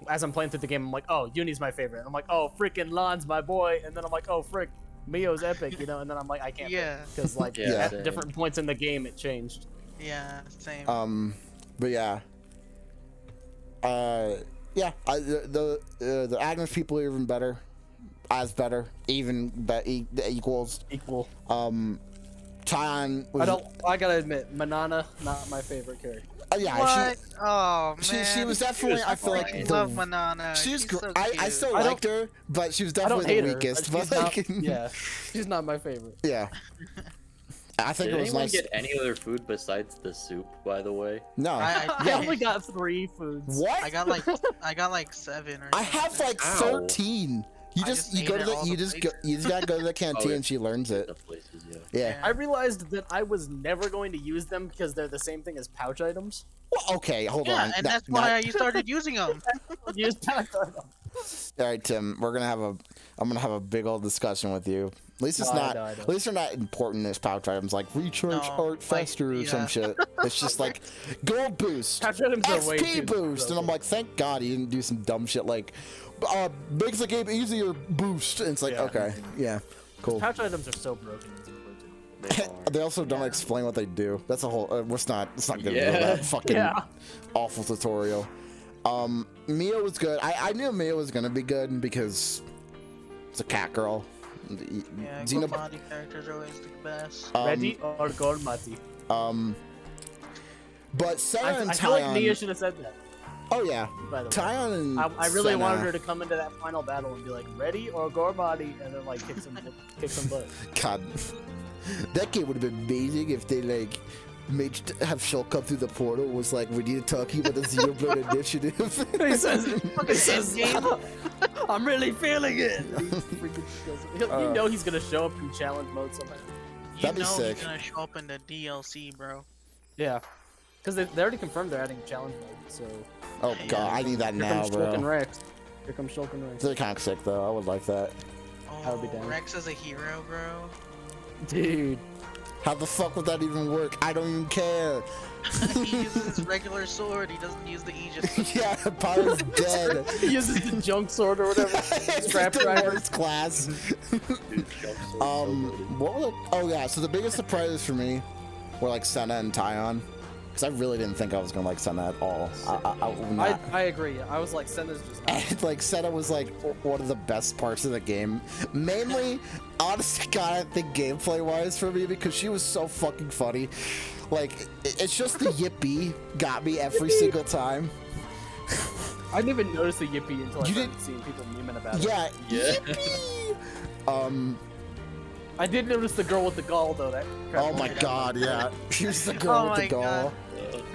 as I'm playing through the game, I'm like, oh, Uni's my favorite. And I'm like, oh, freaking Lan's my boy. And then I'm like, oh, frick, Mio's epic, you know. And then I'm like, I can't pick because like at different points in the game it changed.
Yeah, same.
But yeah. The Agnes people are even better, equals.
Equal.
Tyon
was... I gotta admit, Manana, not my favorite character.
What? Oh man.
She was definitely. I feel like
I love Manana.
She's
so
I still liked her, but she was definitely the weakest.
But like, yeah, she's not my favorite.
Yeah. I think
Did
it was
anyone
nice.
get any other food besides the soup, by the way?
No.
I only got 3 foods.
What?
I got like 7 or something.
I have like 13. You just gotta go to the canteen and she learns it.
Places,
yeah.
I realized that I was never going to use them because they're the same thing as pouch items.
Well, okay, hold on.
Yeah, and that's why you started using them.
Use pouch items.
All right, Tim. I'm gonna have a big old discussion with you. At least it's at least they're not important as pouch items like recharge heart faster or some shit. It's just like gold boost,
pouch items are way
XP boost, and I'm like, thank God he didn't do some dumb shit like makes the game easier boost. And it's like, okay, yeah, cool.
Pouch items are so broken.
They also don't explain what they do. That's a whole. It's not gonna do that fucking awful tutorial. Mio was good. I knew Mio was gonna be good because it's a cat girl.
Yeah, Gormati characters are always the best.
Ready or Gormati?
But Senna and Tyon...
I feel like Nia should have said that.
Oh yeah.
By the way.
Tyon and
I really
Senna...
wanted her to come into that final battle and be like, ready or Gormati, and then like kick some butt.
God, that game would have been amazing if they like have Shulk come through the portal. Was like, we need to talk to you about the Xenoblade initiative.
He says, I'm really feeling it. You know he's gonna show up in challenge mode somehow.
That'd be sick.
He's gonna show up in the DLC, bro.
Yeah, because they already confirmed they're adding challenge mode. So.
Oh god, I need that now, bro.
Here comes Shulk and Rex.
They're kind of sick though. I would like that.
Oh,
I would be down.
Rex is a hero, bro.
Dude.
How the fuck would that even work? I don't even care.
He uses his regular sword. He doesn't use the Aegis.
Yeah, Pyro's dead.
He uses the junk sword or whatever.
Scrap driver's class. What was it? Oh yeah. So the biggest surprises for me were like Senna and Tyon, because I really didn't think I was gonna like Senna at all.
I agree. I was like, Senna's just.
And, like Senna was like one of the best parts of the game. Mainly, honest to God, I think gameplay wise for me, because she was so fucking funny. Like, it's just the yippee got me every single time.
I didn't even notice the yippee until I started seeing people memeing about it.
Yeah. Yippee!
I did notice the girl with the gall though. That.
Oh my god, yeah. She's the girl with the gall.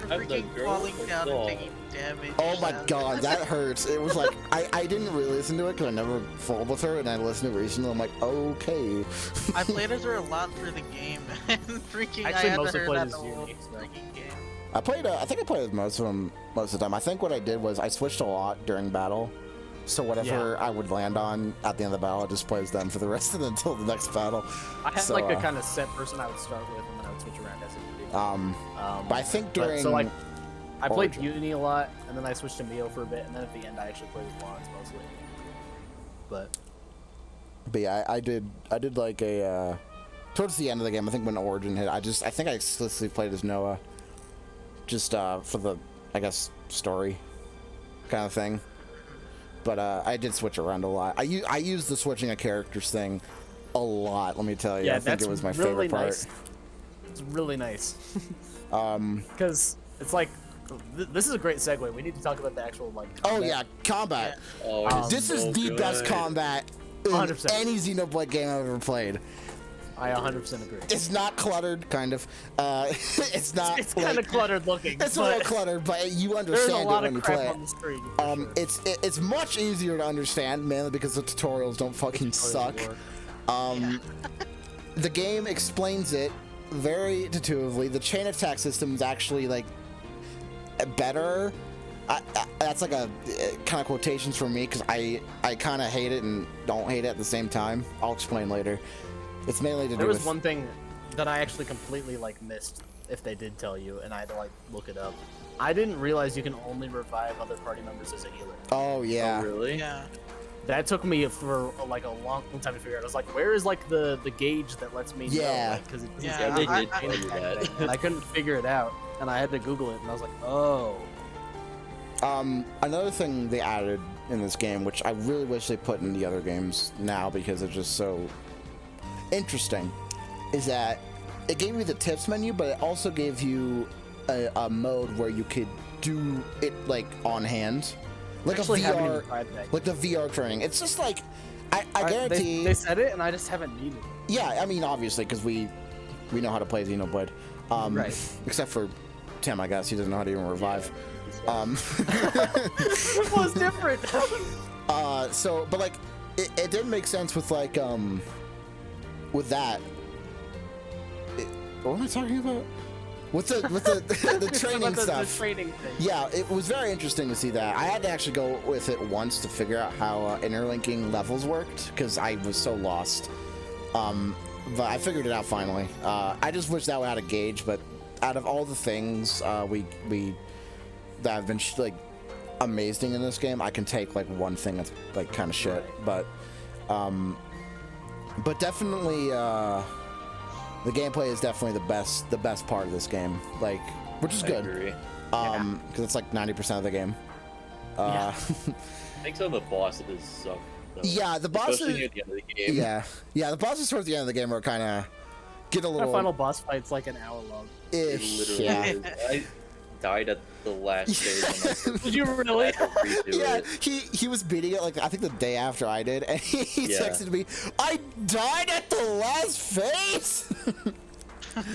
I'm the
Freaking
girl
falling
with the
down and
doll.
taking damage.
Oh my god, that hurts. It was like, I didn't really listen to it because I never fought with her, and I listened to it recently. I'm like, okay.
I played as her a lot for the game, and freaking
Actually,
I had
mostly
to
played
hear that
as
the whole
Uni, so.
freaking game.
I think I played with most of them most of the time. I think what I did was I switched a lot during battle. So whatever I would land on at the end of the battle, I just plays them for the rest of it until the next battle.
I had
So,
like a kind of set person I would start with, and then I would switch around as it.
But I think during
so like I played
Origin.
Uni a lot, and then I switched to Mio for a bit, and then at the end I actually played as Lawrence mostly. But
yeah, I did like a towards the end of the game. I think when Origin hit, I think I exclusively played as Noah, just for the story kind of thing. But I did switch around a lot. I used the switching of characters thing a lot. Let me tell you,
yeah,
I think it was my favorite part.
nice. It's really nice. Because it's like this is a great segue. We need to talk about the actual like.
Oh
combat.
yeah, combat.
Oh, it
This is
so
the
good.
best combat in
100%.
any Xenoblade game I've ever played.
I 100% agree.
It's not cluttered, kind of. It's not.
It's kind of cluttered looking.
It's a
but
little cluttered, but you
There's a
understand it
lot
when
of
you
crap
play
on
it.
the screen. for sure.
It's much easier to understand, mainly because the tutorials don't fucking suck. The game explains it very intuitively. The chain attack system is actually like better. That's like a kind of quotations for me because I kind of hate it and don't hate it at the same time. I'll explain later. It's mainly to do
There was
with
one thing that I actually completely like missed if they did tell you, and I had to like look it up. I didn't realize you can only revive other party members as a healer.
Oh yeah.
Oh, really?
Yeah.
That took me for like a long time to figure out. I was like, where is like the gauge that lets me
Yeah.
know? Because
Yeah,
they
I-
did tell you that.
and I couldn't figure it out, and I had to Google it, and I was like, oh.
Another thing they added in this game, which I really wish they put in the other games now because it's just so interesting, is that it gave you the tips menu, but it also gave you a mode where you could do it like on hand, like a
Actually haven't even
VR,
tried that.
like the VR training. It's just like I guarantee.
They said it, and I just haven't needed it.
Yeah, I mean, obviously, because we know how to play Xenoblade,
Right.
except for Tim, I guess he doesn't know how to even revive.
It was different.
So, but like, it didn't make sense with like, with that. What am I talking about? With the the training
About
stuff.
The training thing.
Yeah, it was very interesting to see that. I had to actually go with it once to figure out how interlinking levels worked because I was so lost. But I figured it out finally. I just wish that we had a gauge, but out of all the things we that have been like amazing in this game, I can take like one thing that's like kind of shit. But definitely the gameplay is definitely the best part of this game, like, which is good.
I agree.
Because it's like 90% of the game.
I think some of the bosses suck. Though.
Yeah, the bosses.
Especially near the end of the game.
Yeah, the bosses towards the end of the game are kind of get a
Our
little
final boss fight's like an hour long.
ish.
Literally,
Yeah.
is. I died at the last stage. And
Did you really?
I had to redo
Yeah,
it.
he was beating it like I think the day after I did, and he
Yeah.
texted me, "I died at the last phase."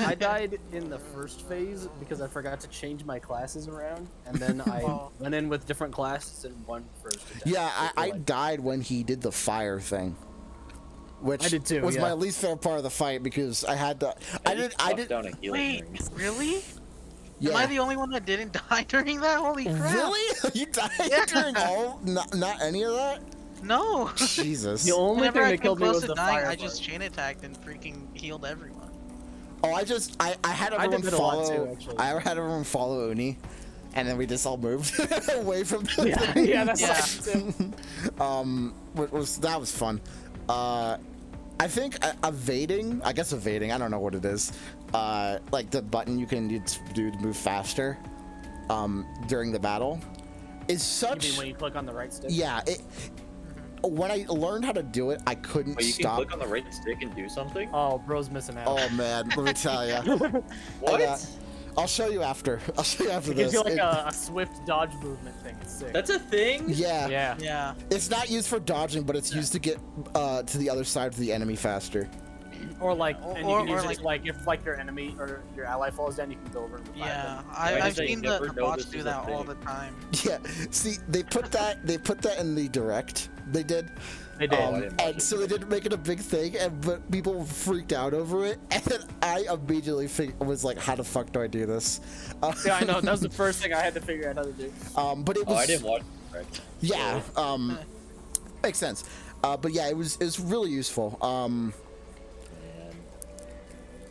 I died in the first phase because I forgot to change my classes around, and then I went in with different classes and won first attack.
Yeah, I
Like,
died when he did the fire thing, which
I did too,
was my
yeah.
least favorite part of the fight because I had to. I did.
Down a healing
Wait,
ring.
really?
Yeah.
Am I the only one that didn't die during that? Holy crap!
Really? You died
Yeah.
during all? Not any of that?
No.
Jesus.
The only
Whenever
thing
I
that
came
killed me
close
was
to
the
dying,
fire.
I just chain attacked and freaking healed everyone.
Oh, I had
I
everyone
did that a lot
follow.
too, actually.
I had everyone follow Uni, and then we just all moved away from.
Yeah, that's
Yeah.
like
That was fun. I think evading. I guess evading. I don't know what it is. Like the button you can do to move faster. During the battle, is such.
You mean when you click on the right stick?
Yeah. When I learned how to do it, I couldn't
Wait, you can
stop.
click on the right stick and do something?
Oh, bro's missing out.
Oh man, let me tell you.
What?
I'll show you after. I'll show you after
It gives
this.
you like a swift dodge movement thing. It's sick.
That's a thing?
Yeah.
Yeah.
Yeah.
It's not used for dodging, but it's used to get to the other side of the enemy faster.
Or like, and you can use
or
it like if like your enemy or your ally falls down, you can go over and revive
Yeah,
them.
I've
they
seen
never
the
know
bots
this
do
is a
that all
thing.
the time.
Yeah, see, they put that in the direct. They did.
They did.
I didn't watch
And
it.
so they didn't make it a big thing, but people freaked out over it. And then I immediately was like, "How the fuck do I do this?"
Yeah, I know. That was the first thing I had to figure out how to do.
But it was.
Oh, I didn't watch it.
Yeah. Makes sense. But yeah, it's really useful.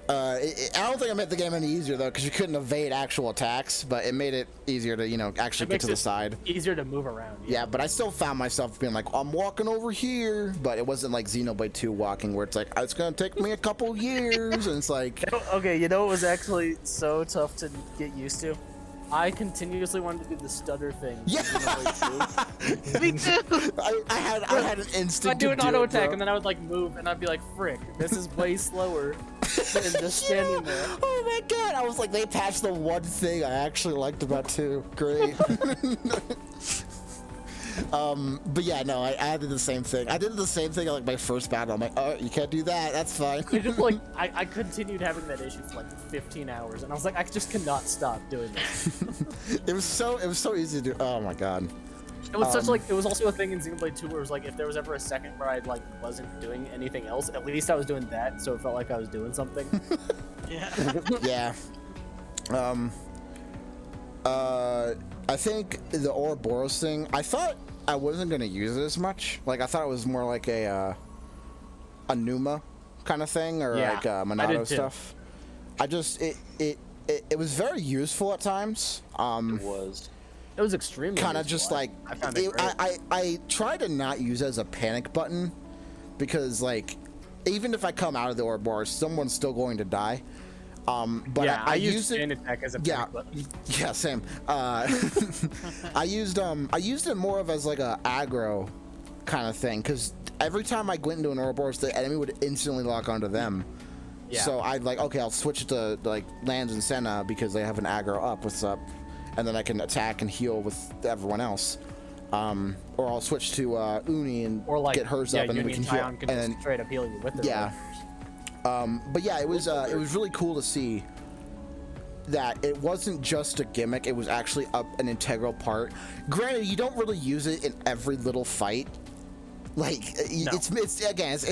I don't think I made the game any easier though, because you couldn't evade actual attacks, but it made it easier to, actually get to the side.
Easier to move around.
Yeah, but I still found myself being like, I'm walking over here, but it wasn't like Xenoblade 2 walking, where it's like, it's gonna take me a couple years, and it's like,
Okay, you know what was actually so tough to get used to? I continuously wanted to do the stutter thing.
Yeah.
Me too.
I had an instinct.
I'd do an
to
auto
it,
attack
bro.
and then I would like move and I'd be like, frick, this is way slower than just standing there.
Oh my god! I was like, they patched the one thing I actually liked about 2. Great. But yeah, no, I did the same thing. I did the same thing on like my first battle. I'm like, oh, you can't do that. That's fine.
It just like I continued having that issue for like 15 hours and I was like, I just cannot stop doing this.
It was so easy to do. Oh my god.
It was such like it was also a thing in Xenoblade 2 where it was like if there was ever a second where I like wasn't doing anything else, at least I was doing that, so it felt like I was doing something.
Yeah.
Yeah. I think the Ouroboros thing, I thought I wasn't gonna use it as much. Like I thought it was more like a Numa kind of thing, or
Yeah,
like
I
Monado
did too.
stuff. I just it was very useful at times.
It was.
It was extremely
Kind of
useful.
just like
I found it great.
I try to not use it as a panic button, because like even if I come out of the Ouroboros, someone's still going to die. But
yeah,
I
used
used it.
chain attack as a
Yeah,
panic button.
yeah, same. I used it more of as like a aggro kind of thing, because every time I went into an Ouroboros, the enemy would instantly lock onto them.
Yeah.
So I'd like, okay, I'll switch to like Lands and Senna because they have an aggro up. What's up? And then I can attack and heal with everyone else. Or I'll switch to Uni and
Or like
get hers up, and then we can heal.
Can
And
just
then,
straight up heal you with it.
yeah. But yeah, it was really cool to see that it wasn't just a gimmick, it was actually an integral part. Granted, you don't really use it in every little fight. Like,
No.
it's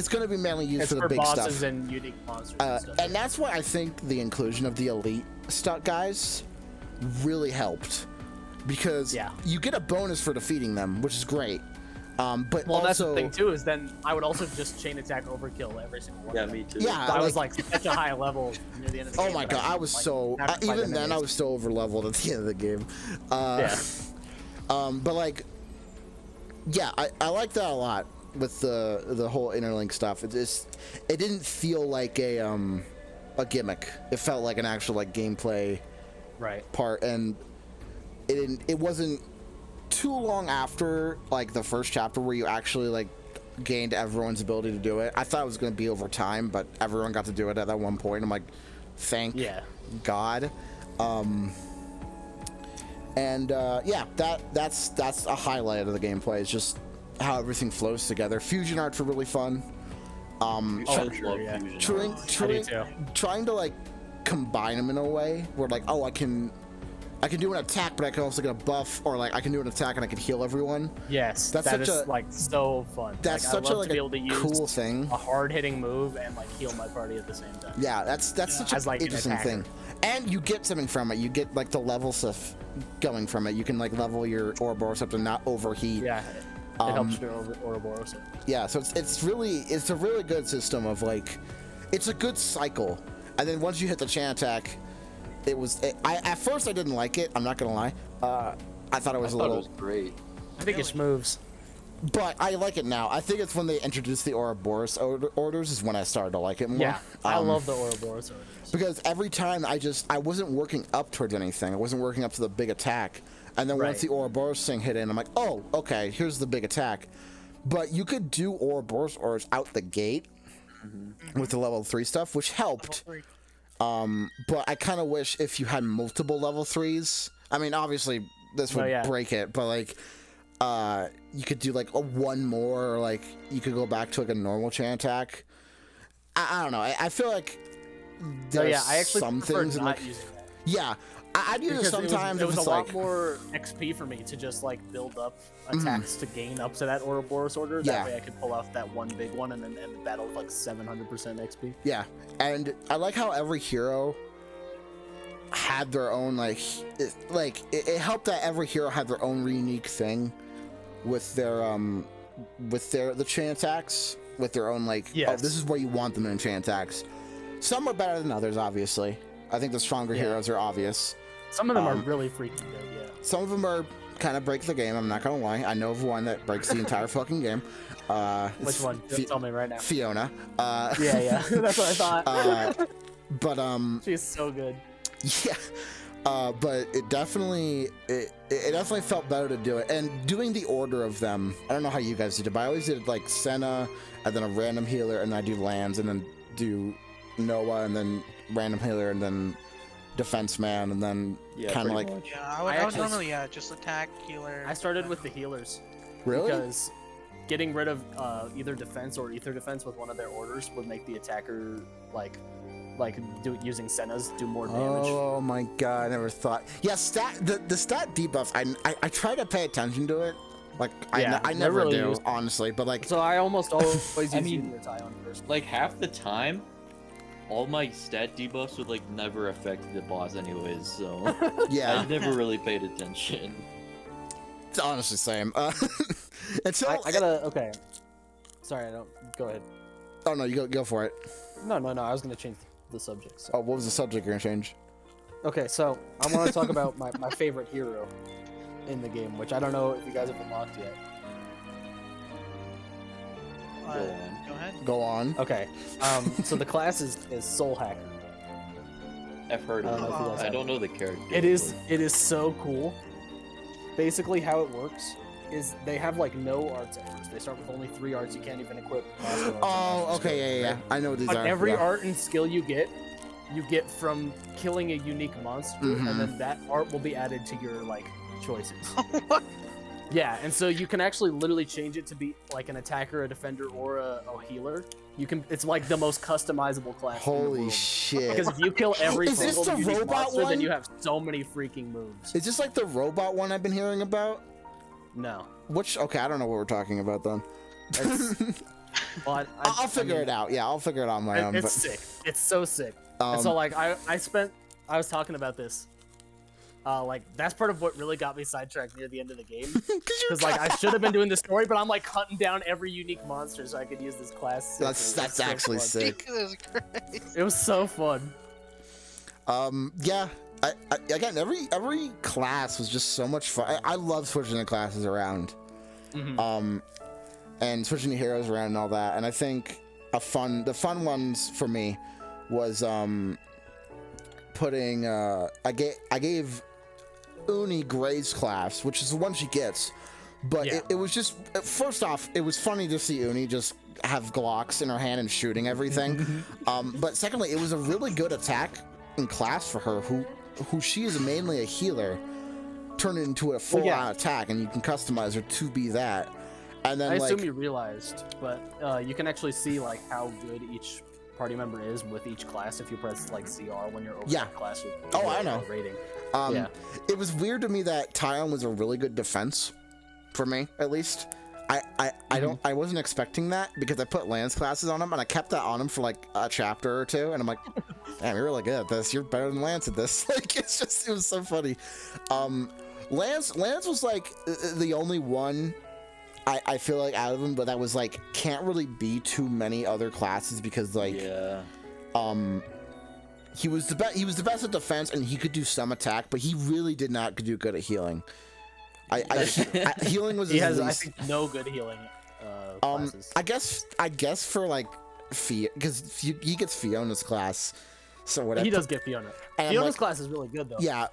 going to be mainly used
It's
for the
for
big
bosses
stuff.
and unique monsters and stuff.
And that's why I think the inclusion of the elite guys really helped, because
Yeah.
you get a bonus for defeating them, which is great. But
Well, that's
also,
the thing too, is then I would also just chain attack overkill every single one.
Yeah,
of them.
me too.
yeah,
I was like such a high level near the end of the
oh
game.
my
that
god, I
could,
was
like,
so
have to fight
even then I
enemies.
was so over leveled at the end of the game.
Yeah.
But like, yeah, I like that a lot with the whole interlink stuff. It didn't feel like a gimmick. It felt like an actual like gameplay
Right.
part, and it wasn't too long after like the first chapter where you actually like gained everyone's ability to do it. I thought it was going to be over time, but everyone got to do it at that one point. I'm like, thank God. Yeah, that's a highlight of the gameplay. It's just how everything flows together. Fusion arts are really fun.
Oh, sure, yeah.
Trying to like combine them in a way where like, oh, I can do an attack, but I can also get a buff, or like I can do an attack and I can heal everyone.
Yes,
That's
that
such
is
a-
like so fun.
That's
like,
such
I
a
love
like
to be able to
a
use
cool thing.
a hard-hitting move and like heal my party at the same time.
Yeah, that's such
As,
an
like, an
interesting
attacker.
thing. And you get something from it. You get like the level stuff going from it. You can like level your Ouroboros up to not overheat.
Yeah, it helps your Ouroboros.
Yeah, so it's a really good system of like, it's a good cycle. And then once you hit the chain attack, at first I didn't like it. I'm not gonna lie. I thought it was
I
a
thought
little,
it was great.
I think it's moves.
but I like it now. I think it's when they introduced the Ouroboros orders is when I started to like it more.
Yeah, I love the Ouroboros orders.
Because every time I wasn't working up towards anything. I wasn't working up to the big attack. And then once
Right.
the Ouroboros thing hit in, I'm like, oh, okay, here's the big attack. But you could do Ouroboros orders out the gate with the level 3 stuff, which helped. But I kind of wish if you had multiple level 3s. I mean, obviously this would break it, but like, you could do like a one more, or like you could go back to like a normal chain attack. I don't know. I feel like
So yeah, I actually
some
prefer
things
not
like,
using that.
yeah, I'd use it
Because
sometimes.
it was
if
a
it's
lot
like,
more XP for me to just like build up attacks to gain up to that Ouroboros order. That way I could pull off that one big one and then end the battle with like 700% XP.
Yeah, and I like how every hero had their own it helped that every hero had their own unique thing with their the chain attacks, with their own like, oh, this is where you want them in chain attacks. Some are better than others, obviously. I think the stronger heroes are obvious.
Some of them are really freaking good, yeah.
Some of them are kind of break the game, I'm not gonna lie. I know of one that breaks the entire fucking game.
Which one? Tell me right now.
Fiona.
Yeah, that's what I thought.
But
she's so good.
Yeah. But it definitely felt better to do it. And doing the order of them, I don't know how you guys did it, but I always did like Senna, and then a random healer, and then I do lands, and then do Noah, and then random healer, and then defense man, and then kind of like...
Yeah, I would normally, just attack, healer...
I started with the healers.
Really?
Because getting rid of either defense or ether defense with one of their orders would make the attacker, using Senna's do more damage.
Oh my god, I never thought... Yeah, the stat debuff, I try to pay attention to it. Like, I never really do, honestly, but like...
So I almost always use the Tyon first.
Like, half the time, all my stat debuffs would, like, never affect the boss anyways, so...
Yeah.
I never really paid attention.
It's honestly same. Until...
I gotta... Okay. Sorry, I don't... Go ahead.
Oh, no, you go for it.
No, I was gonna change the subject. So.
Oh, what was the subject you're gonna change?
Okay, so I want to talk about my favorite hero in the game, which I don't know if you guys have unlocked yet.
Go ahead.
Go on.
Okay, so the class is Soul Hacker.
I've heard of it. I don't know the character.
It is so cool. Basically, how it works is they have like no arts at first. They start with only 3 arts. You can't even equip.
Oh, okay, yeah. I know what these are.
Every art and skill you get from killing a unique monster, and then that art will be added to your like choices.
What?
Yeah, and so you can actually literally change it to be like an attacker, a defender, or a healer. You can. It's like the most customizable class.
Holy shit!
Because if you kill every
Is this
single
the
unique
robot
monster,
one?
then you have so many freaking moves.
Is this like the robot one I've been hearing about?
No.
Which? Okay, I don't know what we're talking about then.
Well,
I'll figure it out. Yeah, I'll figure it out on my own.
It's sick. It's so sick. And so like I was talking about this. Like that's part of what really got me sidetracked near the end of the game. Because like I should have been doing the story, but I'm like hunting down every unique monster so I could use this class.
That's actually sick.
It was so fun.
Yeah. Again, every class was just so much fun. I love switching the classes around, and switching the heroes around and all that. And I think the fun ones for me was putting. I gave Uni Gray's class, which is the one she gets, but it was just first off, it was funny to see Uni just have Glocks in her hand and shooting everything. But secondly, it was a really good attack in class for her, who she is mainly a healer, turn it into a full-on attack, and you can customize her to be that. And then
I assume you realized, but you can actually see like how good each party member is with each class if you press like CR when you're over that class. With
I know.
Rating.
It was weird to me that Tyon was a really good defense, for me at least. I wasn't expecting that because I put Lance classes on him and I kept that on him for like a chapter or two, and I'm like, damn, you're really good at this. You're better than Lance at this. Like it was so funny. Lance was like the only one I feel like out of them, but that was like can't really be too many other classes because like he was the best at defense and he could do some attack, but he really did not do good at healing. Healing was
he has I think no good healing classes.
I guess for like because he gets Fiona's class, so whatever.
He does get Fiona. Fiona's class is really good though.
Yeah.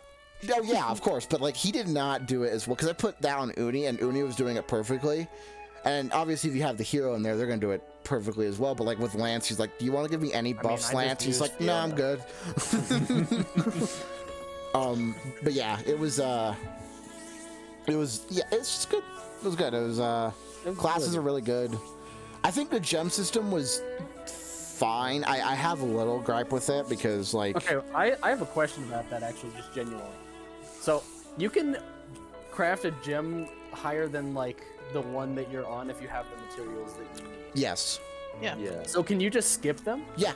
Oh yeah, of course, but like he did not do it as well because I put that on Uni and Uni was doing it perfectly, and obviously if you have the hero in there, they're gonna do it perfectly as well. But like with Lance, he's like, "Do you want to give me any buffs, Lance?" He's like, "No, I'm good." But yeah, it's just good. It was good. Classes are really good. I think the gem system was fine. I have a little gripe with it because like.
Okay, I have a question about that actually, just genuinely. So you can craft a gem higher than like the one that you're on if you have the materials that you need.
Yes.
Yeah.
So can you just skip them?
Yeah.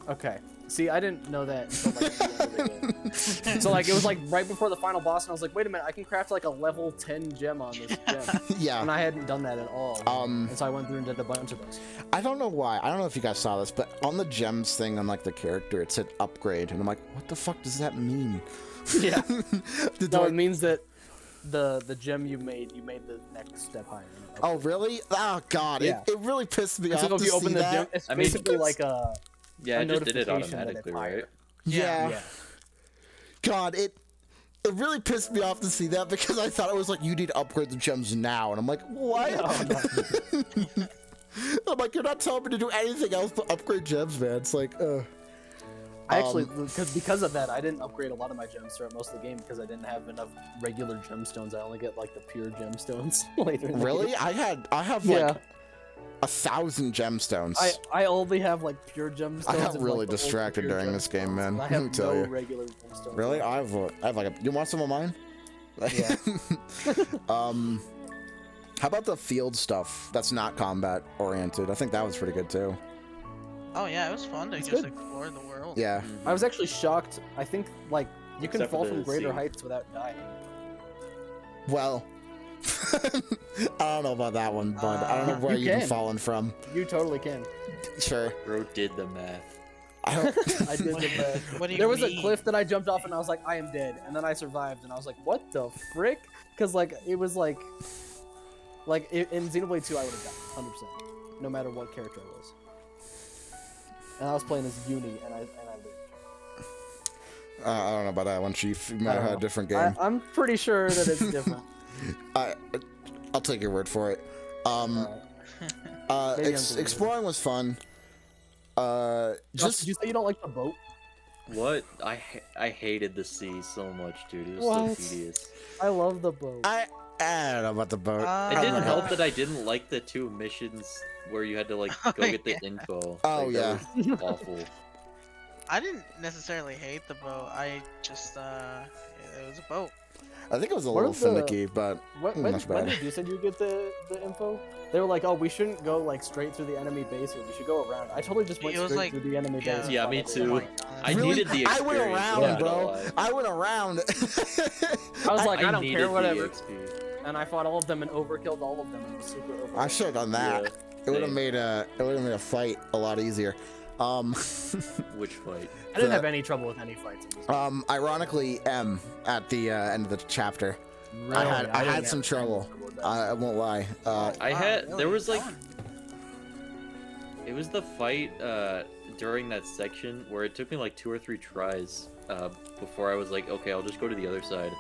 Okay. See, I didn't know that until like the end of the game. So like it was like right before the final boss, and I was like, wait a minute, I can craft like a level 10 gem on this gem.
Yeah.
And I hadn't done that at all. And so I went through and did a bunch of those.
I don't know why. I don't know if you guys saw this, but on the gems thing on like the character, it said upgrade, and I'm like, what the fuck does that mean?
Yeah. No, it means that the gem you made the next step higher.
Oh really? Oh god,
Yeah.
it really pissed me off
So if
to
you
see
open the
that.
gem, it's basically like a
Yeah, it just did it
notification that
automatically,
it's higher.
right?
Yeah. God, it really pissed me off to see that because I thought it was like you need to upgrade the gems now, and I'm like, what?
No.
I'm like, you're not telling me to do anything else but upgrade gems, man. It's like,
I actually, because of that, I didn't upgrade a lot of my gems throughout most of the game because I didn't have enough regular gemstones. I only get like the pure gemstones later. In the
really?
game.
I have like 1,000 gemstones.
I only have like pure gemstones.
I got
and,
really
like, the
distracted
pure
during this game,
gemstones,
man.
and I
Let
have
me tell
no
you.
regular gemstones.
Really? I have like a. You want some of mine?
Yeah.
How about the field stuff that's not combat oriented? I think that was pretty good too.
Oh yeah, it was fun to
It's
just
good.
explore the world.
Yeah.
I was actually shocked. I think like you can
Except for
fall
the
from greater
sea.
heights without dying.
Well, I don't know about that one, bud. I don't know where
you
you've
can.
fallen from.
You totally can.
Sure.
Bro did the math.
I don't.
I did the best.
What do you
There was
mean?
a cliff that I jumped off and I was like, I am dead. And then I survived and I was like, what the frick? Because like it was like in Xenoblade 2 I would have died 100%, no matter what character I was. And I was playing as Uni and I lived.
I don't know about that one, Chief. You might have had a different game.
I'm pretty sure that it's different.
I'll take your word for it.
Maybe I'm doing
Exploring was fun.
Did
Just
you say you don't like the boat?
What? I hated the sea so much, dude. It was
What?
so tedious.
I love the boat.
I don't know about the boat.
It didn't
Uh,
help that I didn't like the 2 missions where you had to like go get the info.
Oh,
Like,
yeah.
that was awful.
I didn't necessarily hate the boat. I just it was a boat.
I think it was a
What
little
are the-
finicky, but
When
not bad.
did you said you get the info? They were like, oh, we shouldn't go like straight through the enemy base here. We should go around. I totally just went
It was
straight
like-
through the enemy
yeah.
base. and
Yeah,
fought
me
everyone.
too.
Oh my God.
I
Really?
needed the
I
experience.
went around,
not gonna
bro.
lie.
I went around.
I was like, I don't
needed
care,
the
whatever.
XP.
And I fought all of them and overkilled all of them. And it was super over.
I should have done that.
Yeah,
It would have
same.
made a fight a lot easier.
Which fight?
I didn't have any trouble with any fights. In this
Ironically, M at the end of the chapter.
game.
I
Really?
had
didn't
some
have
trouble.
with that.
I won't lie.
I
Wow,
had
really?
there was like
Fun.
it was the fight during that section where it took me like 2 or 3 tries before I was like, okay, I'll just go to the other side.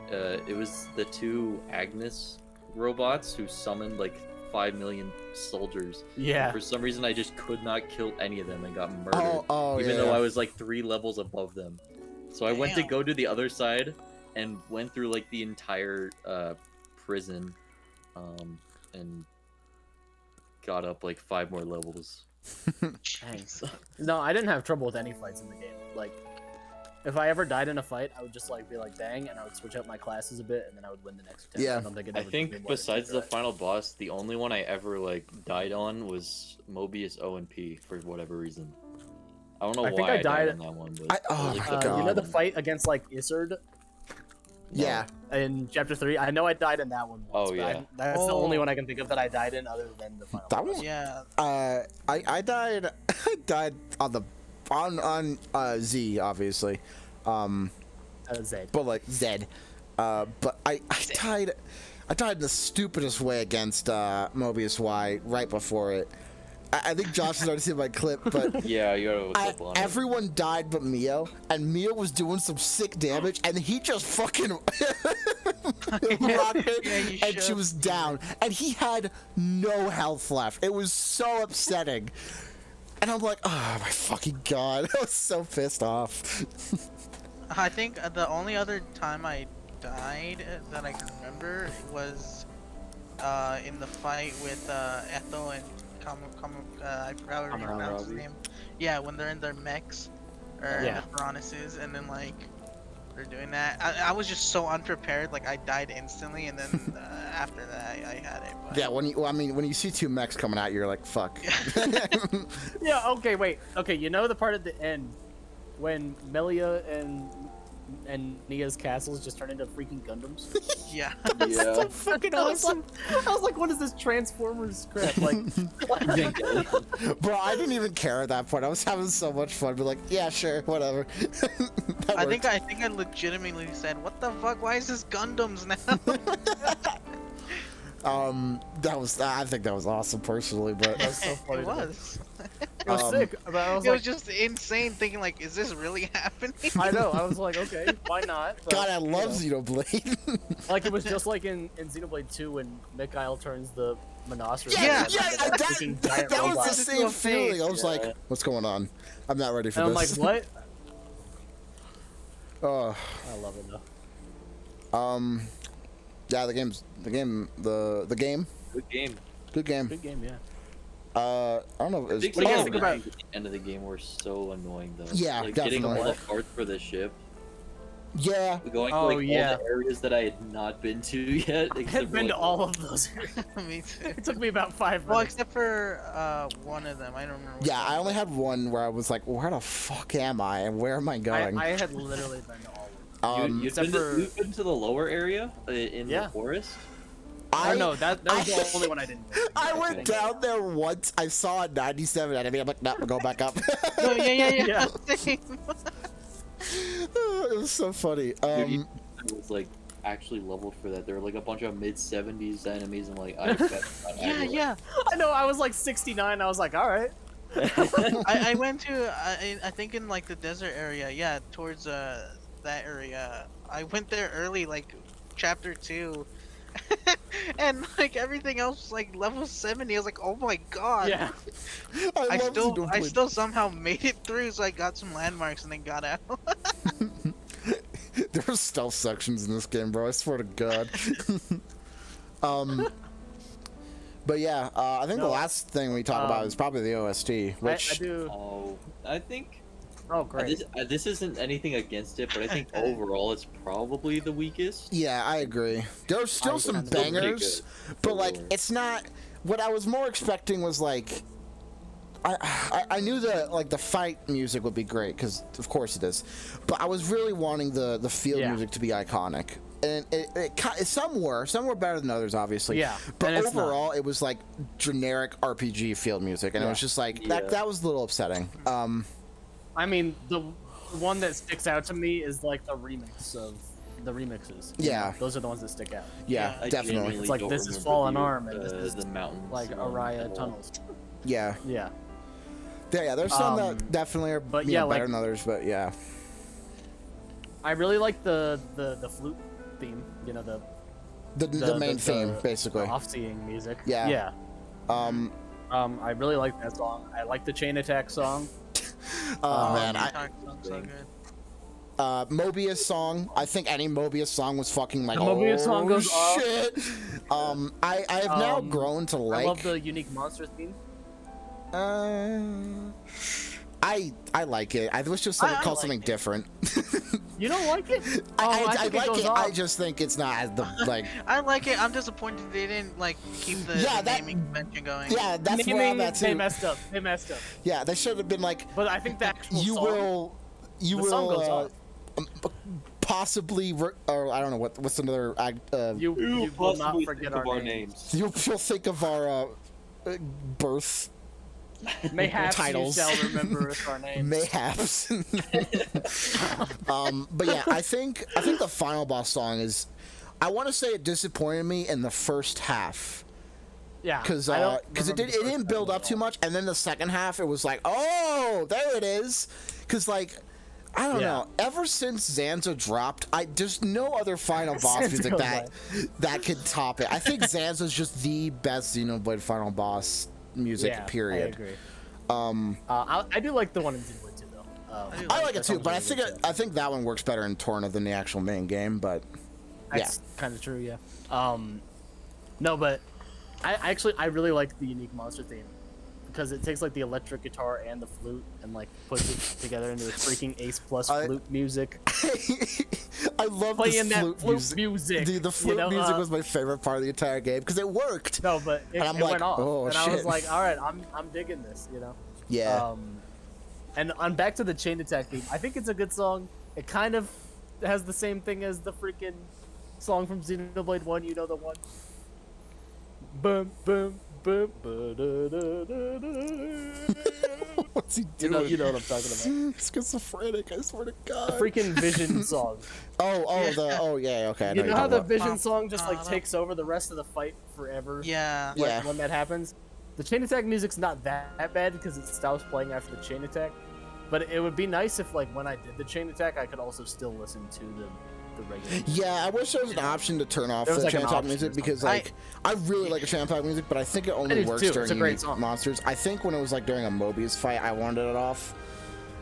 It was the 2 Agnes robots who summoned like 5 million soldiers.
Yeah.
For some reason, I just could not kill any of them and got murdered,
oh
even
yeah.
though I was like 3 levels above them. So I went to
Damn.
go to the other side and went through like the entire prison, and got up like 5 more levels.
Dang. No, I didn't have trouble with any fights in the game. Like, if I ever died in a fight, I would just like be like, dang, and I would switch out my classes a bit, and then I would win the next attempt.
Yeah.
I don't think it
I
ever took me
think
more than
besides
2
the
tries.
final boss, the only one I ever like died on was Mobius O and P for whatever reason. I don't know
I
why
think I
I died
died-
on that one, but
oh
was, like,
my
the
God.
You know the
one.
fight against like Isard
Yeah.
in chapter 3? I know I died in that one once.
Oh,
but
yeah.
that's the
Oh.
only one I can think of that I died in other than the final
That
boss.
one.
Yeah.
I died. I died on the on Z obviously.
Zed.
But like Zed. But I died. I died in the stupidest way against Mobius Y right before it. I think Josh has already seen my clip, but
yeah, you gotta look up on it.
everyone died but Mio, and Mio was doing some sick damage, and he just fucking rocked it,
Yeah, you
and she
should.
was down, and he had no health left. It was so upsetting. And I'm like, oh my fucking god, I was so pissed off.
I think the only other time I died that I can remember was in the fight with Ethel and I forgot how to pronounce his name. Yeah, when they're in their mechs, or the chronicles, and then like they're doing that. I was just so unprepared. Like I died instantly, and then after that I had it. But...
Yeah, when you see 2 mechs coming out, you're like, fuck.
Yeah. Okay. Wait. Okay. You know the part at the end when Melia and Nia's castles just turn into freaking Gundams?
Yeah.
That's so fucking awesome. I was like, what is this Transformers crap? Like,
bro, I didn't even care at that point. I was having so much fun. Be like, yeah, sure, whatever.
I think I legitimately said, what the fuck? Why is this Gundams now?
I think that was awesome personally, but
that's so funny.
It was.
It was sick. But I was
was just insane thinking like, is this really happening?
I know. I was like, okay, why not? But,
God, I love Xenoblade.
Like it was just like in Xenoblade 2 when Mikhail turns the Monossauro.
Yeah,
that
was the same feeling. I was like, what's going on? I'm not ready for
and
this.
I'm like, what?
Oh.
I love it though.
Yeah, the game.
Good game.
Good game.
Good game, yeah.
I don't know.
What do you guys think about the end of the game? Were so annoying though.
Yeah,
like
definitely.
getting all the parts for the ship.
Yeah.
Going to all the areas that I had not been to yet.
I had been to all of those.
Me too.
It took me about 5 minutes.
Well, except for one of them. I don't remember.
Yeah, I only had one where I was like, where the fuck am I and where am I going?
I had literally been to all of them.
You've been to the lower area in the forest?
No, that was the only one I didn't do.
I went down there once. I saw a 97 enemy. I'm like, no, go back up.
Oh, yeah.
It was so funny.
It was like actually leveled for that. There were like a bunch of mid-70s enemies, and like
yeah.
I know. I was like 69. I was like, all right.
I went to I think in like the desert area. Yeah, towards that area. I went there early, like chapter 2. And like everything else was like level 70. I was like, oh my god.
Yeah.
I still somehow made it through, so I got some landmarks and then got out.
There are stealth sections in this game, bro. I swear to God. But yeah, I think the last thing we talk about is probably the OST, which
I do.
Oh, I think.
Oh, great.
This isn't anything against it, but I think overall it's probably the weakest.
Yeah, I agree. There's still some bangers, but like it's not. What I was more expecting was like, I knew the fight music would be great because of course it is, but I was really wanting the field music to be iconic. And some were better than others, obviously.
Yeah.
But overall, it was like generic RPG field music, and it was just like that was a little upsetting.
I mean, the one that sticks out to me is like the remix of the remixes.
Yeah.
Those are the ones that stick out.
Yeah, definitely.
It's like This Is Fallen Arm and This Is
the mountains,
like Araya Tunnels.
Yeah.
Yeah.
Yeah, there's some that definitely are better than others, but yeah.
I really like the flute theme, you know,
the main theme, basically.
Off-seeing music.
Yeah.
Yeah. I really like that song. I like the Chain Attack song.
Oh man,
so good.
Mobius song. I think any Mobius song was fucking like,
the Mobius song goes
shit. I have now grown to like.
I love the Unique Monster theme.
I like it. I wish just called something different.
You don't like it?
I like it. I just think it's not as the like.
I like it. I'm disappointed they didn't like keep the naming convention going.
Yeah, that's where I'm at too.
They messed up.
Yeah, they should have been like.
But I think the actual
song goes off. Possibly, or I don't know what's another.
You will not forget our names.
You'll think of our birth.
Mayhaps
titles.
You shall remember our names.
Mayhaps. But yeah, I think the final boss song is. I want to say it disappointed me in the first half.
Yeah.
Because it didn't build up too much, and then the second half it was like, oh, there it is. Because like. I don't know. Ever since Zanza dropped, there's no other final boss music that could top it. I think Zanza's just the best Xenoblade final boss music. Period.
I agree. I do like the one in Xenoblade 2 though.
I like it too, but I think that one works better in Torna than the actual main game. But
that's kind of true. Yeah. No, but I really like the Unique Monster theme. because it takes like the electric guitar and the flute and like puts it together into the freaking Ace Plus flute music.
I love
playing
this
that flute music.
Dude, the flute music was my favorite part of the entire game because it worked.
No, but it went off, and
shit.
I was like, all right, I'm digging this, you know.
Yeah.
And on back to the chain attack theme, I think it's a good song. It kind of has the same thing as the freaking song from Xenoblade 1, you know the one. Boom, boom, boom,
What's he doing?
You know what I'm talking about.
Schizophrenic, I swear to God.
The freaking Vision song.
Okay.
You know how the Vision song just like takes over the rest of the fight forever?
Yeah.
When that happens? The chain attack music's not that bad because it stops playing after the chain attack. But it would be nice if, like, when I did the chain attack, I could also still listen to the regular.
Yeah, I wish there was an option to turn off the chain attack music because, like, I really like the chain attack music, but I think it only works during unique monsters. I think when it was like during a Mobius fight, I wanted it off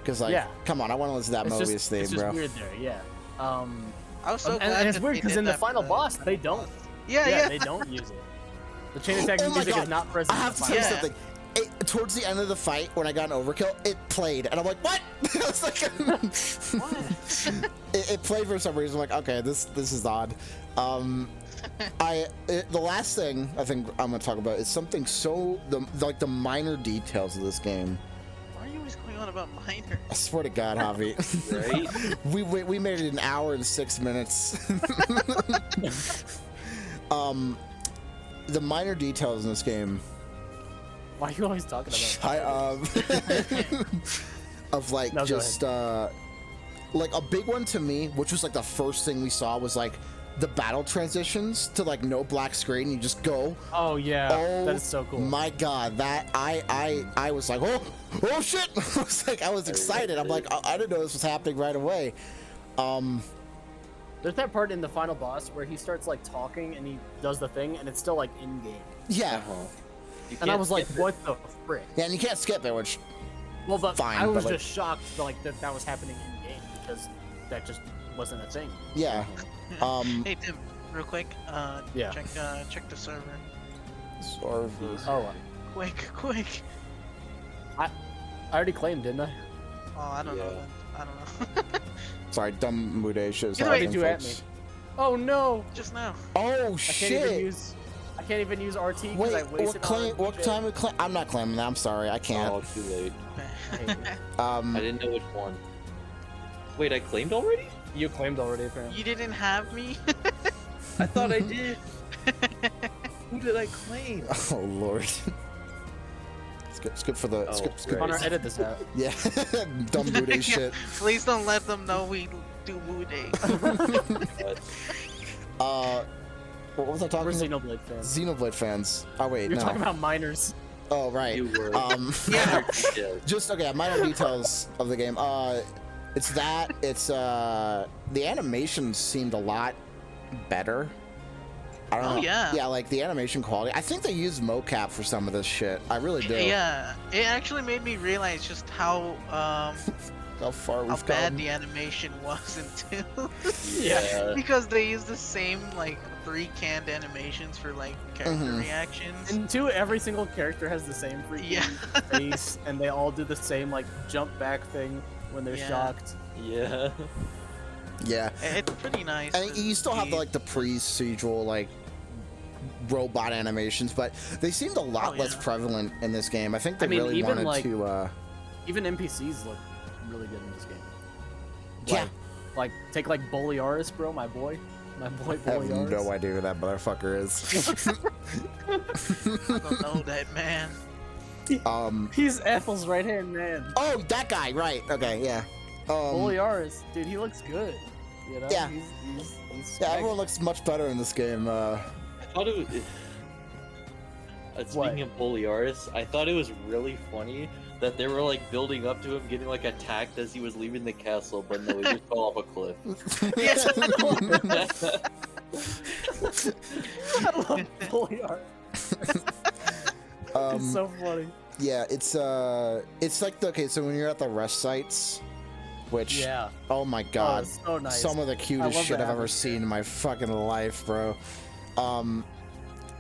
because, like, come on, I want to listen to that Mobius theme,
it's
bro.
It's weird there, yeah.
I was so glad
and it's weird because in the final boss, they don't.
Yeah,
they don't use it. The chain attack music is not present.
I have to say something. Towards the end of the fight, when I got an overkill, it played, and I'm like, "What?" I was like,
"What?"
it played for some reason. I'm like, "Okay, this is odd." The last thing I think I'm gonna talk about is something the minor details of this game.
Why are you always going on about minor?
I swear to God, Javi.
Right?
we made it an hour and 6 minutes. The minor details in this game.
Why are you always talking about
of like like a big one to me, which was like the first thing we saw was like the battle transitions to like no black screen. You just go.
Oh yeah, that is so cool.
My God, that I was like, oh shit! I was excited. I'm like, I didn't know this was happening right away.
There's that part in the final boss where he starts like talking and he does the thing and it's still like in game.
Yeah.
And I was like, what the frick?
Yeah, and you can't skip it, which fine.
I was just shocked like that was happening in game because that just wasn't a thing.
Yeah.
Hey Tim, real quick. Check the server.
Server.
Quick.
I already claimed, didn't I?
Oh, I don't know. I don't know.
Sorry, dumb Mudacious.
What did you at me? Oh no!
Just now.
Oh shit!
I can't even use RT because I wasted
what time we claim? I'm not claiming that. I'm sorry, I can't.
Oh, too late. I didn't know which one. Wait, I claimed already?
You claimed already, apparently.
You didn't have me?
I thought I did. Who did I claim?
Oh lord. It's good for the. Skip.
Connor, edit this out.
Yeah, dumb Mude shit.
Please don't let them know we do Mude.
What was I talking
about?
We're
Xenoblade fans.
Xenoblade fans. Oh wait,
You're talking about minors.
Oh right.
You were.
Yeah.
Just minor details of the game. It's that. It's the animations seemed a lot better. I don't know.
Yeah.
Yeah, like the animation quality. I think they used mocap for some of this shit. I really do.
Yeah. It actually made me realize just how
far we've come.
Bad the animation was in 2.
Yeah.
Because they use the same like 3 canned animations for like character reactions.
In 2, every single character has the same freaking face, and they all do the same like jump back thing when they're shocked.
Yeah.
Yeah.
It's pretty nice.
And you still have the procedural like robot animations, but they seemed a lot less prevalent in this game. I think they really wanted to.
Even NPCs look really good in this game.
Yeah.
Like take like Boliaris, bro, my boy Boliaris.
I have no idea who that motherfucker is.
I don't know that man.
He's Ethel's right-hand man.
Oh, that guy, right? Okay, yeah.
Boliaris, dude, he looks good. You know?
Yeah.
He's
everyone looks much better in this game.
I thought it was. Speaking of Boliaris, I thought it was really funny that they were like building up to him getting like attacked as he was leaving the castle, but no, he just fell off a cliff.
I love Boliaris. It's so funny.
Yeah, it's like so when you're at the rest sites, which oh my god,
so nice.
Some of the cutest shit I've ever seen in my fucking life, bro.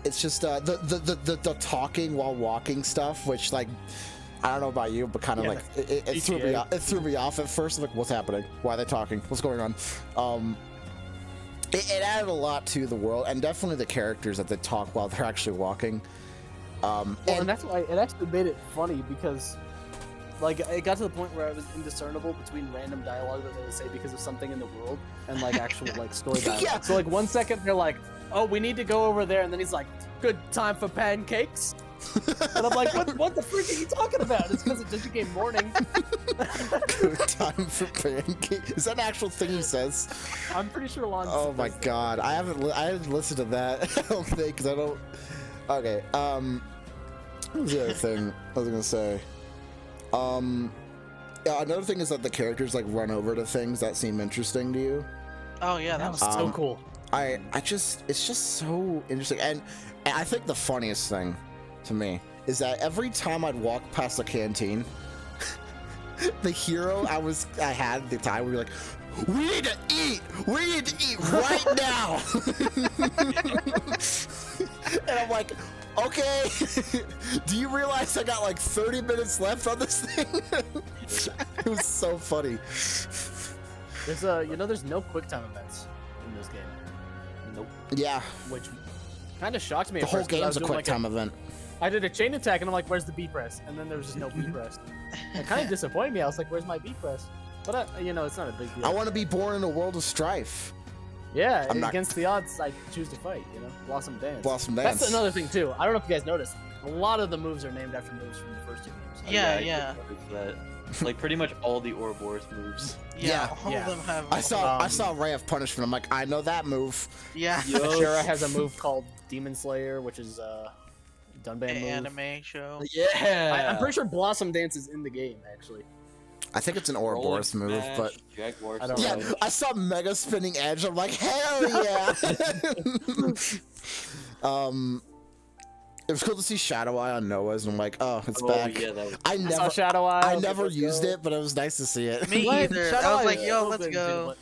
it's just the talking while walking stuff, which like I don't know about you, but kind of like it threw me off. It threw me off at first. I'm like, what's happening? Why are they talking? What's going on? It added a lot to the world, and definitely the characters that they talk while they're actually walking.
And that's why it actually made it funny because, like, it got to the point where I was indiscernible between random dialogue that they would say because of something in the world and like actual like story dialogue.
Yeah.
So like 1 second they're like, "Oh, we need to go over there," and then he's like, "Good time for pancakes." And I'm like, what the frick are you talking about? It's because it just became morning.
Good time for pancake. Is that an actual thing he says?
I'm pretty sure Lon.
Oh my god, I haven't listened to that. I don't think, because I don't. Okay. What was the other thing I was gonna say? Yeah, another thing is that the characters like run over to things that seem interesting to you.
Oh yeah, that was
so cool.
It's just so interesting, and I think the funniest thing to me is that every time I'd walk past the canteen, the hero I had at the time would be like, "We need to eat! We need to eat right now!" And I'm like, okay, do you realize I got like 30 minutes left on this thing? It was so funny.
There's no quick time events in this game. Nope.
Yeah.
Which kind of shocked me.
The
at
whole
first, 'cause I
game's
was
a
doing,
quick time event.
I did a chain attack and I'm like, "Where's the B press?" And then there was just no B press. It kind of disappointed me. I was like, "Where's my B press?" But it's not a big deal.
I want to be born in a world of strife.
Yeah, against the odds, I choose to fight. Blossom Dance.
Blossom Dance.
That's another thing too. I don't know if you guys noticed. A lot of the moves are named after moves from the first two games.
Yeah.
Like pretty much all the Ouroboros moves.
Yeah.
All of them have.
I saw Ray of Punishment. I'm like, I know that move.
Yeah.
Ashera has a move called Demon Slayer, which is Dunban move.
Anime show.
Yeah.
I'm pretty sure Blossom Dance is in the game actually.
I think it's an Ouroboros move, but
I don't know.
I saw Mega Spinning Edge. I'm like, hell yeah! It was cool to see Shadow Eye on Noah's, and I'm like, oh, it's back.
Yeah, that was...
I
never used it, but it was nice to see it.
Me either. I was like, yo, let's go.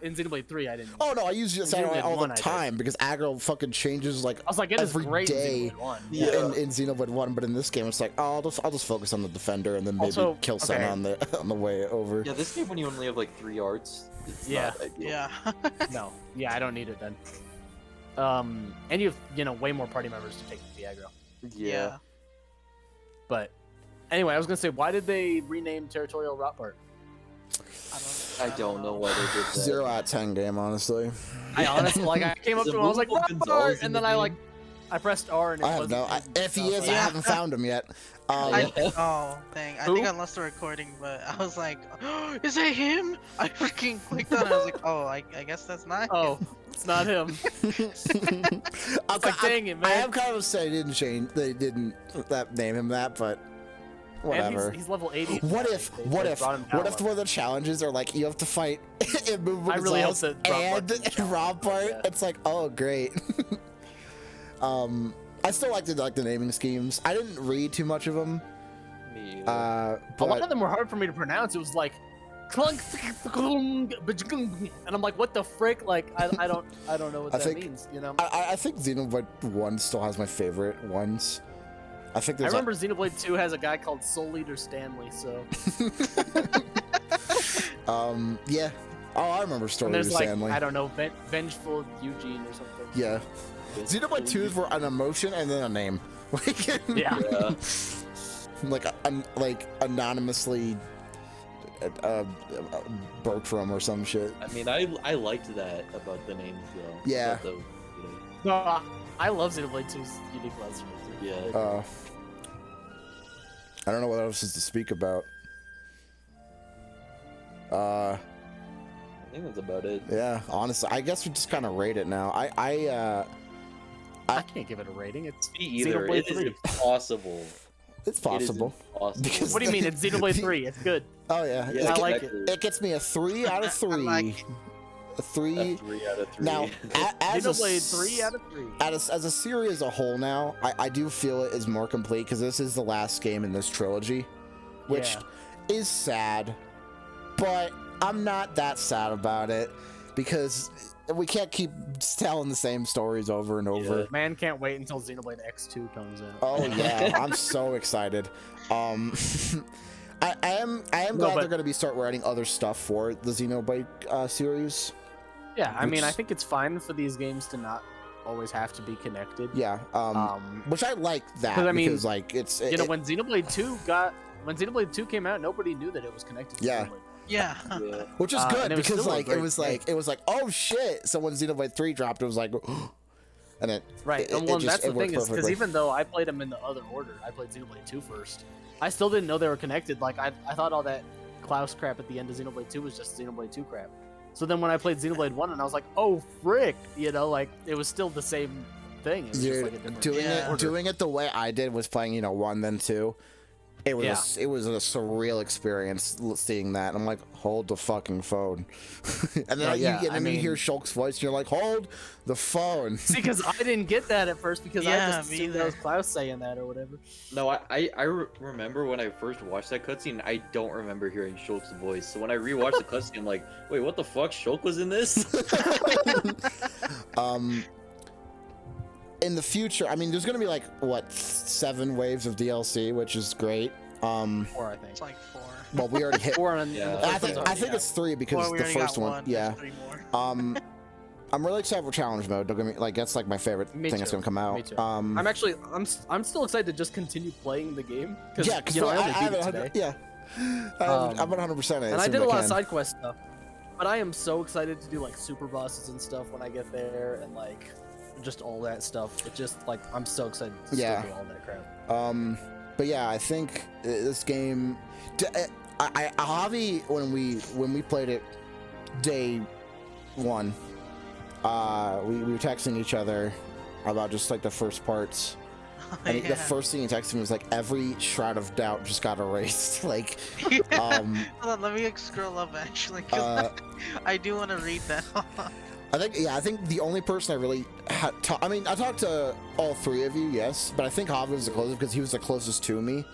In Xenoblade 3, I didn't.
Oh no, I use Shadow Eye all the time because aggro fucking changes like
I was like, it is
every
great
day
in Xenoblade 1.
in Xenoblade 1, but in this game it's like, oh, I'll just focus on the defender and then maybe kill someone on the way over.
Yeah, this game when you only have like 3 arts. It's not ideal.
Yeah.
No. Yeah, I don't need it then. And you have, way more party members to take the aggro.
Yeah.
But anyway, I was gonna say, why did they rename Territorial Rotbart?
I don't know why they did that.
0 out of 10 game, honestly.
I honestly, I came up to him, I was like, Rotbart, and then I pressed R and it wasn't.
If he is, I haven't found him yet.
Oh, dang. I think I lost the recording, but I was like, oh, is that him? I freaking clicked on it. I was like, oh, I guess that's not him.
It's not him. I was like, dang it, man.
I am kind of upset they didn't name him that, but whatever.
And he's level 80.
What if one of the challenges are like you have to fight
I really hope that
and Rotbart? Yeah. It's like, oh great. I still like the naming schemes. I didn't read too much of them.
Me either.
A lot of them were hard for me to pronounce. It was like clunk, and I'm like, what the frick? Like, I don't know what that means.
I think Xenoblade 1 still has my favorite ones. I remember
Xenoblade 2 has a guy called Soul Leader Stanley. So.
Yeah. Oh, I remember Soul Leader Stanley.
I don't know, Vengeful Eugene or something.
Yeah. Xenoblade 2s were an emotion and then a name.
Yeah.
like anonymously Bertram or some shit.
I mean, I liked that about the names though.
Yeah.
No, I love Xenoblade 2's unique lines.
Yeah.
I don't know what else is to speak about.
I think that's about it.
Yeah, honestly, I guess we just kind of rate it now.
I can't give it a rating. It's
either.
Xenoblade
It
3.
is impossible.
It's possible.
What
do you mean? It's Xenoblade 3. It's good.
Oh yeah,
I like it.
It gets me a 3 out of 3. A 3
out of 3.
Now, as
Xenoblade 3 out of 3.
As a series as a whole now, I do feel it is more complete because this is the last game in this trilogy, which is sad, but I'm not that sad about it because we can't keep telling the same stories over and over.
Yeah. Man, can't wait until Xenoblade X2 comes out.
Oh yeah, I'm so excited. I am glad they're gonna start writing other stuff for the Xenoblade series.
Yeah, I mean, I think it's fine for these games to not always have to be connected.
Yeah, which I like that because like
when Xenoblade 2 came out, nobody knew that it was connected to Xenoblade.
Yeah.
Which is good because like it was like oh shit. So when Xenoblade 3 dropped, it was like and it
right. That's the thing is because even though I played them in the other order, I played Xenoblade 2 first. I still didn't know they were connected. Like I thought all that Klaus crap at the end of Xenoblade 2 was just Xenoblade 2 crap. So then when I played Xenoblade 1 and I was like, oh frick, like it was still the same thing. It was just like a different
doing it the way I did was playing 1 then 2. It was it was a surreal experience seeing that. I'm like, hold the fucking phone, and then you hear Shulk's voice, and you're like, hold the phone.
See, because I didn't get that at first because I just assumed that was Klaus saying that or whatever.
No, I remember when I first watched that cutscene, I don't remember hearing Shulk's voice. So when I rewatched the cutscene, I'm like, wait, what the fuck? Shulk was in this?
In the future, I mean, there's gonna be like 7 waves of DLC, which is great.
4, I think.
It's like 4.
Well, we already hit
4
I think it's 3 because the first one. Yeah.
3 more.
I'm really excited for challenge mode. Don't get me that's like my favorite thing that's gonna come out.
Me too. I'm still excited to just continue playing the game.
Yeah, because
I only beat it today.
Yeah. I'm 100% it.
And I did a lot of side quest stuff, but I am so excited to do like super bosses and stuff when I get there and like just all that stuff. It just like I'm so excited to still do all that crap.
But yeah, I think this game, Javi, when we played it day 1, we were texting each other about just like the first parts. And the first thing he texted me was like, every shroud of doubt just got erased. Like,
hold on, let me scroll up actually, because I do want to read that.
I think the only person I really had I mean, I talked to all 3 of you, yes, but I think Javi was the closest because he was the closest to me.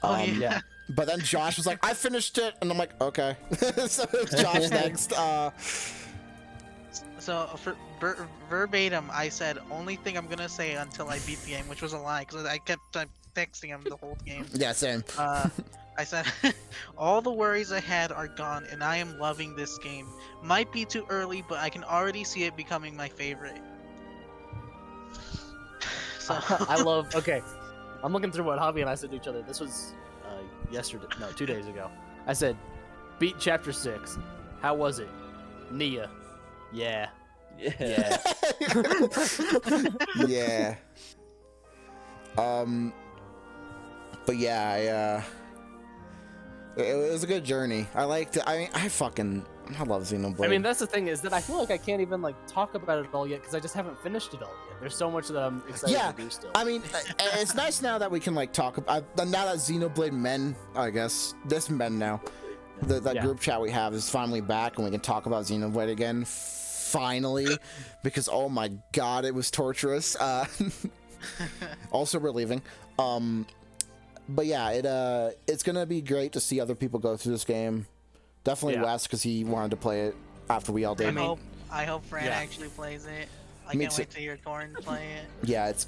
Yeah.
But then Josh was like, I finished it, and I'm like, okay. So it's Josh next.
So for verbatim, I said only thing I'm gonna say until I beat the game, which was a lie because I kept texting him the whole game.
Yeah, same.
I said, all the worries I had are gone, and I am loving this game. Might be too early, but I can already see it becoming my favorite. So
okay, I'm looking through what Javi and I said to each other. This was 2 days ago. I said, beat chapter 6. How was it? Nia. Yeah.
Yeah.
Yeah. But yeah, it was a good journey. I liked it. I love Xenoblade.
I mean, that's the thing is that I feel like I can't even like talk about it all yet because I just haven't finished it all yet. There's so much that I'm excited to do still.
I mean, it's nice now that we can like talk about now that Xenoblade Men, I guess this Men now, that group chat we have is finally back and we can talk about Xenoblade again. Finally, because oh my god, it was torturous. Also relieving. But yeah, it's gonna be great to see other people go through this game. Definitely Wes, because he wanted to play it after we all did.
I hope Fran actually plays it. I can't wait to hear Torn play it.
Yeah, it's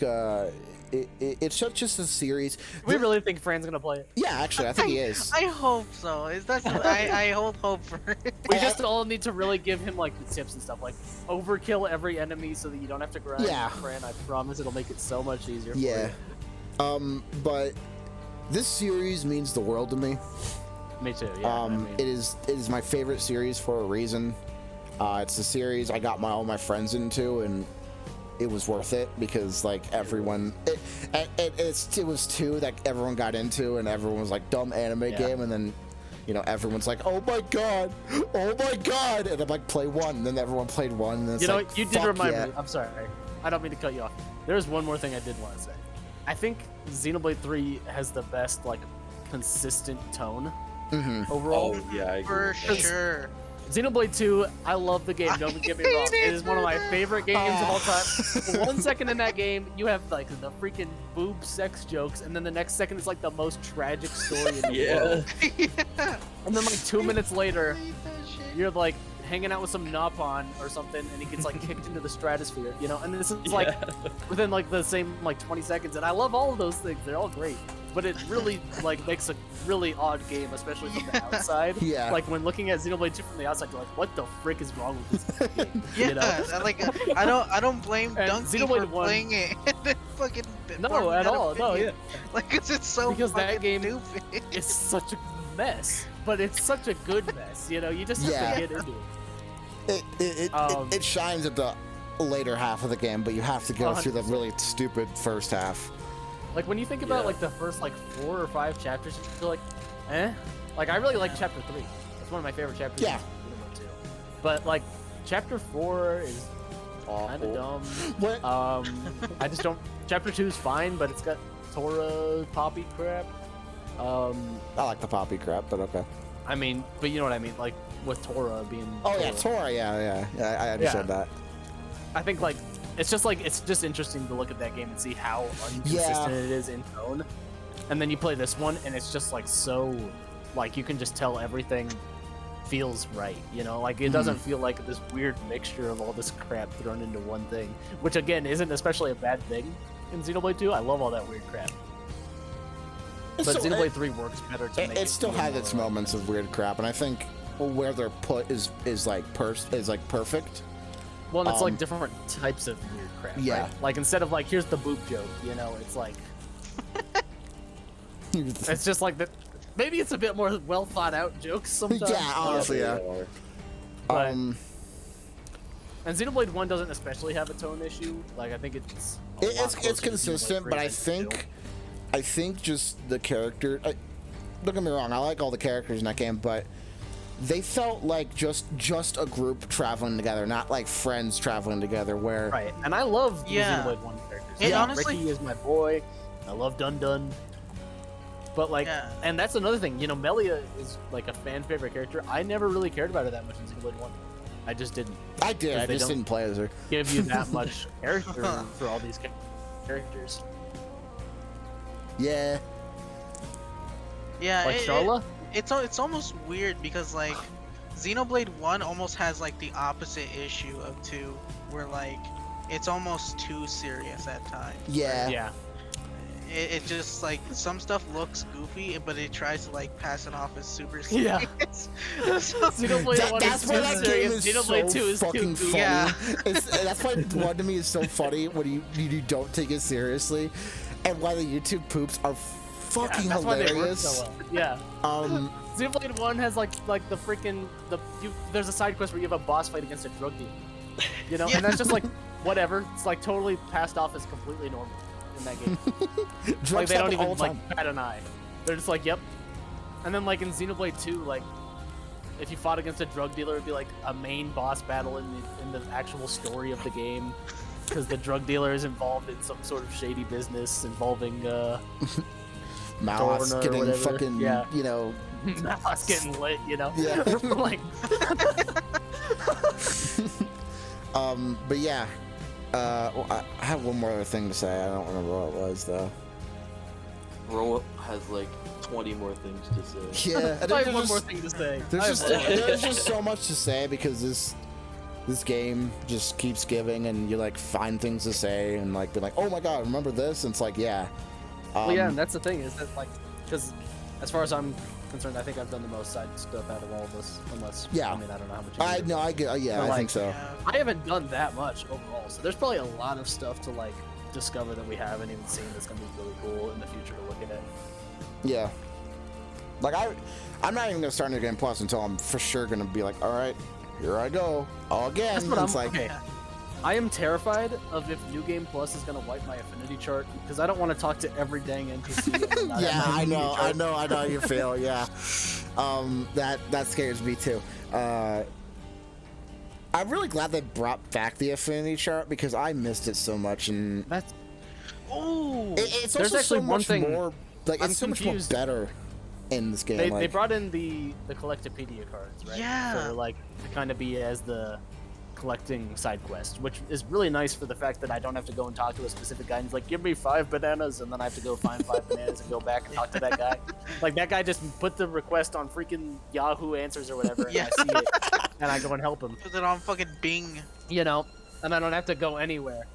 just a series.
We really think Fran's gonna play it.
Yeah, actually, I think he is.
I hope so. I hold hope for it.
We just all need to really give him like the tips and stuff, like overkill every enemy so that you don't have to grind.
Yeah.
Fran, I promise it'll make it so much easier.
Yeah. For you. But this series means the world to me.
Me too. Yeah.
It is my favorite series for a reason. It's the series I got all my friends into, and it was worth it because like everyone, it was 2 that everyone got into, and everyone was like dumb anime game, and then everyone's like, oh my god, and I'm like, play 1, and then everyone played 1, and it's like,
you did remind me. I'm sorry, I don't mean to cut you off. There's one more thing I did want to say. I think Xenoblade 3 has the best like consistent tone overall.
Oh yeah, I agree.
For sure.
Xenoblade 2, I love the game, don't get me wrong. It is one of my favorite games of all time. For 1 second in that game, you have like the freaking boob sex jokes, and then the next second is like the most tragic story in the world. And then like 2 minutes later, you're like hanging out with some Napon or something, and he gets like kicked into the stratosphere, you know. And this is like within like the same like 20 seconds, and I love all of those things. They're all great, but it really like makes a really odd game, especially from the outside.
Yeah.
Like when looking at Xenoblade 2 from the outside, you're like, what the frick is wrong with this game?
Yeah,
You know?
like I don't blame
And
Donkey for
Xenoblade 1
playing it. And fucking
No,
forming
at
that
all. No,
opinion.
yeah.
Like, 'cause it's so
Because that
fucking
game
stupid.
It's such a mess, but it's such a good mess. You know, you just have to get into it.
It shines at the later half of the game, but you have to go through the
100%.
really stupid first half.
Like when you think about like the first like 4 or 5 chapters, you're like, eh. Like I really like chapter 3. It's one of my favorite chapters.
Yeah.
in Xenoblade 2. But like chapter 4 is kind of dumb.
What?
I just don't. Chapter 2 is fine, but it's got Tora Poppy crap.
I like the Poppy crap, but okay.
I mean, but you know what I mean, like with Tora being.
Oh yeah, Tora. Yeah. I understood that.
I think like it's just interesting to look at that game and see how inconsistent it is in tone, and then you play this one and it's just like so, like you can just tell everything feels right, you know, like it doesn't feel like this weird mixture of all this crap thrown into one thing, which again isn't especially a bad thing in Xenoblade 2. I love all that weird crap. But Xenoblade 3 works better to make
it still has its moments of weird crap, and I think where they're put is like perfect.
Well, and it's like different types of weird crap.
Yeah.
Right? Like instead of like here's the boob joke, you know, it's like it's just like that. Maybe it's a bit more well thought out jokes sometimes.
Yeah, honestly, yeah.
But, and Xenoblade 1 doesn't especially have a tone issue. Like I think it's
consistent, but I think just the character. Don't get me wrong, I like all the characters in that game, but they felt like just a group traveling together, not like friends traveling together. Where
right, and I love the Xenoblade 1 characters.
It honestly,
Ricky is my boy. I love Dun Dun. But like, and that's another thing. You know, Melia is like a fan favorite character. I never really cared about her that much in Xenoblade 1. I just didn't.
I did. I just didn't play as her.
Give you that much character for all these characters.
Yeah.
Yeah.
Like Charla?
It's almost weird because like Xenoblade 1 almost has like the opposite issue of 2, where like it's almost too serious at times.
Yeah.
Right? Yeah.
It just like some stuff looks goofy, but it tries to like pass it off as super serious.
Yeah. Xenoblade 1
that's
is
why
too
that
serious.
game is
Xenoblade
so
2 is
fucking
too
funny.
Yeah.
That's why 1 to me is so funny when you don't take it seriously, and why the YouTube poops are fucking
that's
hilarious.
Why they work so well. Yeah. Xenoblade 1 has like the freaking there's a side quest where you have a boss fight against a drug dealer. You know, and that's just like whatever. It's like totally passed off as completely normal in that game. Like they don't even like bat an eye. They're just like, yep. And then like in Xenoblade 2, like if you fought against a drug dealer, it'd be like a main boss battle in the actual story of the game, because the drug dealer is involved in some sort of shady business involving
Mouse getting fucking,
you know, Mouse getting lit, you know.
Yeah.
Like.
But yeah. Well, I have one more other thing to say. I don't remember what it was though.
Bro has like 20 more things to say.
Yeah,
I have one more thing to say.
There's just so much to say because this game just keeps giving, and you like find things to say and like be like, oh my god, remember this? And it's like, yeah.
Well, yeah, and that's the thing is that like, because as far as I'm concerned, I think I've done the most side stuff out of all of us, unless I mean I don't know how much.
I think so.
I haven't done that much overall, so there's probably a lot of stuff to like discover that we haven't even seen that's gonna be really cool in the future to look at.
Yeah. Like I'm not even gonna start New Game Plus until I'm for sure gonna be like, all right, here I go again.
That's what
it's like.
Okay. I am terrified of if New Game Plus is gonna wipe my affinity chart, because I don't want to talk to every dang NPC.
Yeah, I know how you feel. Yeah, that scares me too. I'm really glad they brought back the affinity chart because I missed it so much, and
that's
it's
there's
also
actually
so
one
much
thing
more like it's so much more better in this game.
They brought in the Collectopedia cards, right?
Yeah.
For like to kind of be as the collecting side quest, which is really nice for the fact that I don't have to go and talk to a specific guy and he's like, give me 5 bananas, and then I have to go find 5 bananas and go back and talk to that guy. Like that guy just put the request on freaking Yahoo Answers or whatever, and I see it. and I go and help him.
Put it on fucking Bing.
You know, and I don't have to go anywhere.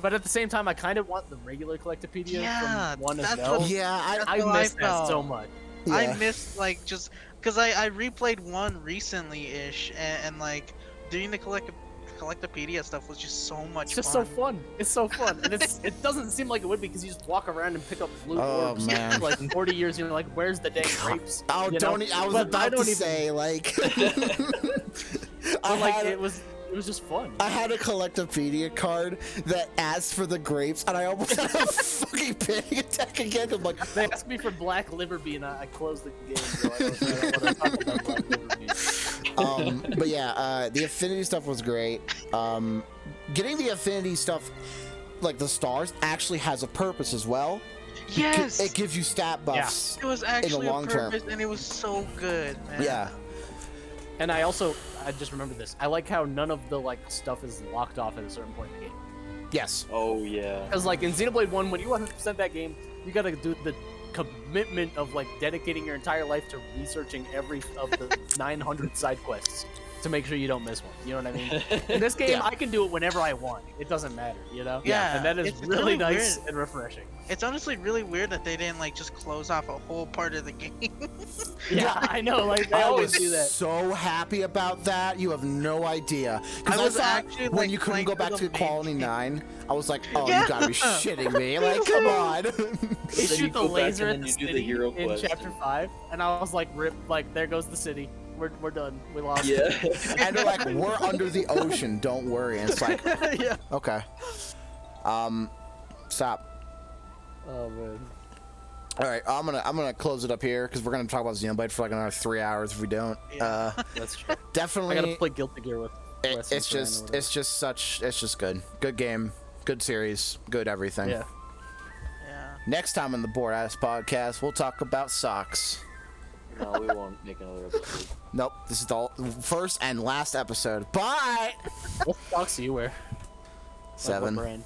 But at the same time, I kind of want the regular Collectopedia from 1 as well.
Yeah,
I miss that so much.
Yeah.
I missed like just because I replayed 1 recently-ish, and like doing the Collectopedia stuff was just so much
It's just
fun.
so fun. It's so fun, and it doesn't seem like it would be because you just walk around and pick up blue orbs
man.
for like 40 years. You're like, where's the dang grapes?
Oh,
you
don't!
know?
I was
But
about
don't
to
even-
say like.
It was just fun.
I had a Collectopedia card that asked for the grapes, and I almost had a fucking panic attack again. I'm like,
They asked me for black liver bean. I closed the game. So I don't want to talk about black liver bean.
but yeah, the affinity stuff was great. Getting the affinity stuff, like the stars, actually has a purpose as well.
Yes,
It gives you stat buffs.
it was actually
long term.
purpose, and it was so good, man.
Yeah.
And I just remembered this. I like how none of the like stuff is locked off at a certain point in the game.
Yes.
Oh yeah.
Because like in Xenoblade 1, when you 100% that game, you gotta do the commitment of like dedicating your entire life to researching every of the 900 side quests to make sure you don't miss one. You know what I mean? In this game,
Yeah.
I can do it whenever I want. It doesn't matter, you know?
Yeah,
And that is
it's
really
really
nice
weird.
and refreshing.
It's honestly really weird that they didn't like just close off a whole part of the game.
Yeah, I know. Like they
I
always
was
do that.
so happy about that. You have no idea.
I
Because
was
thought
actually,
when
like,
you couldn't
playing
go
through
back
the
to
main
Quality
game.
9, I was like, oh,
Yeah.
you gotta be shitting me. Like, come on.
They
Then you
shoot the
go back
laser
and
at
then
the
you do the
city
hero
in
quest.
Chapter 5, and I was like, rip, like, there goes the city. We're done. We lost.
Yeah.
And they're like, we're under the ocean. Don't worry. And it's like,
Yeah.
okay. Stop.
Oh, man.
All right, I'm gonna close it up here because we're gonna talk about Xenoblade for like another 3 hours if we don't.
Yeah.
That's true.
Definitely.
I gotta play Guilty Gear with Wes and
It's
Fran or
just
whatever.
it's just good game, good series, good everything.
Yeah.
Yeah.
Next time on the Bored Ass Podcast, we'll talk about socks.
No, we won't make another episode.
Nope, this is the first and last episode. Bye.
What socks do you wear? Like, what
7.
brand?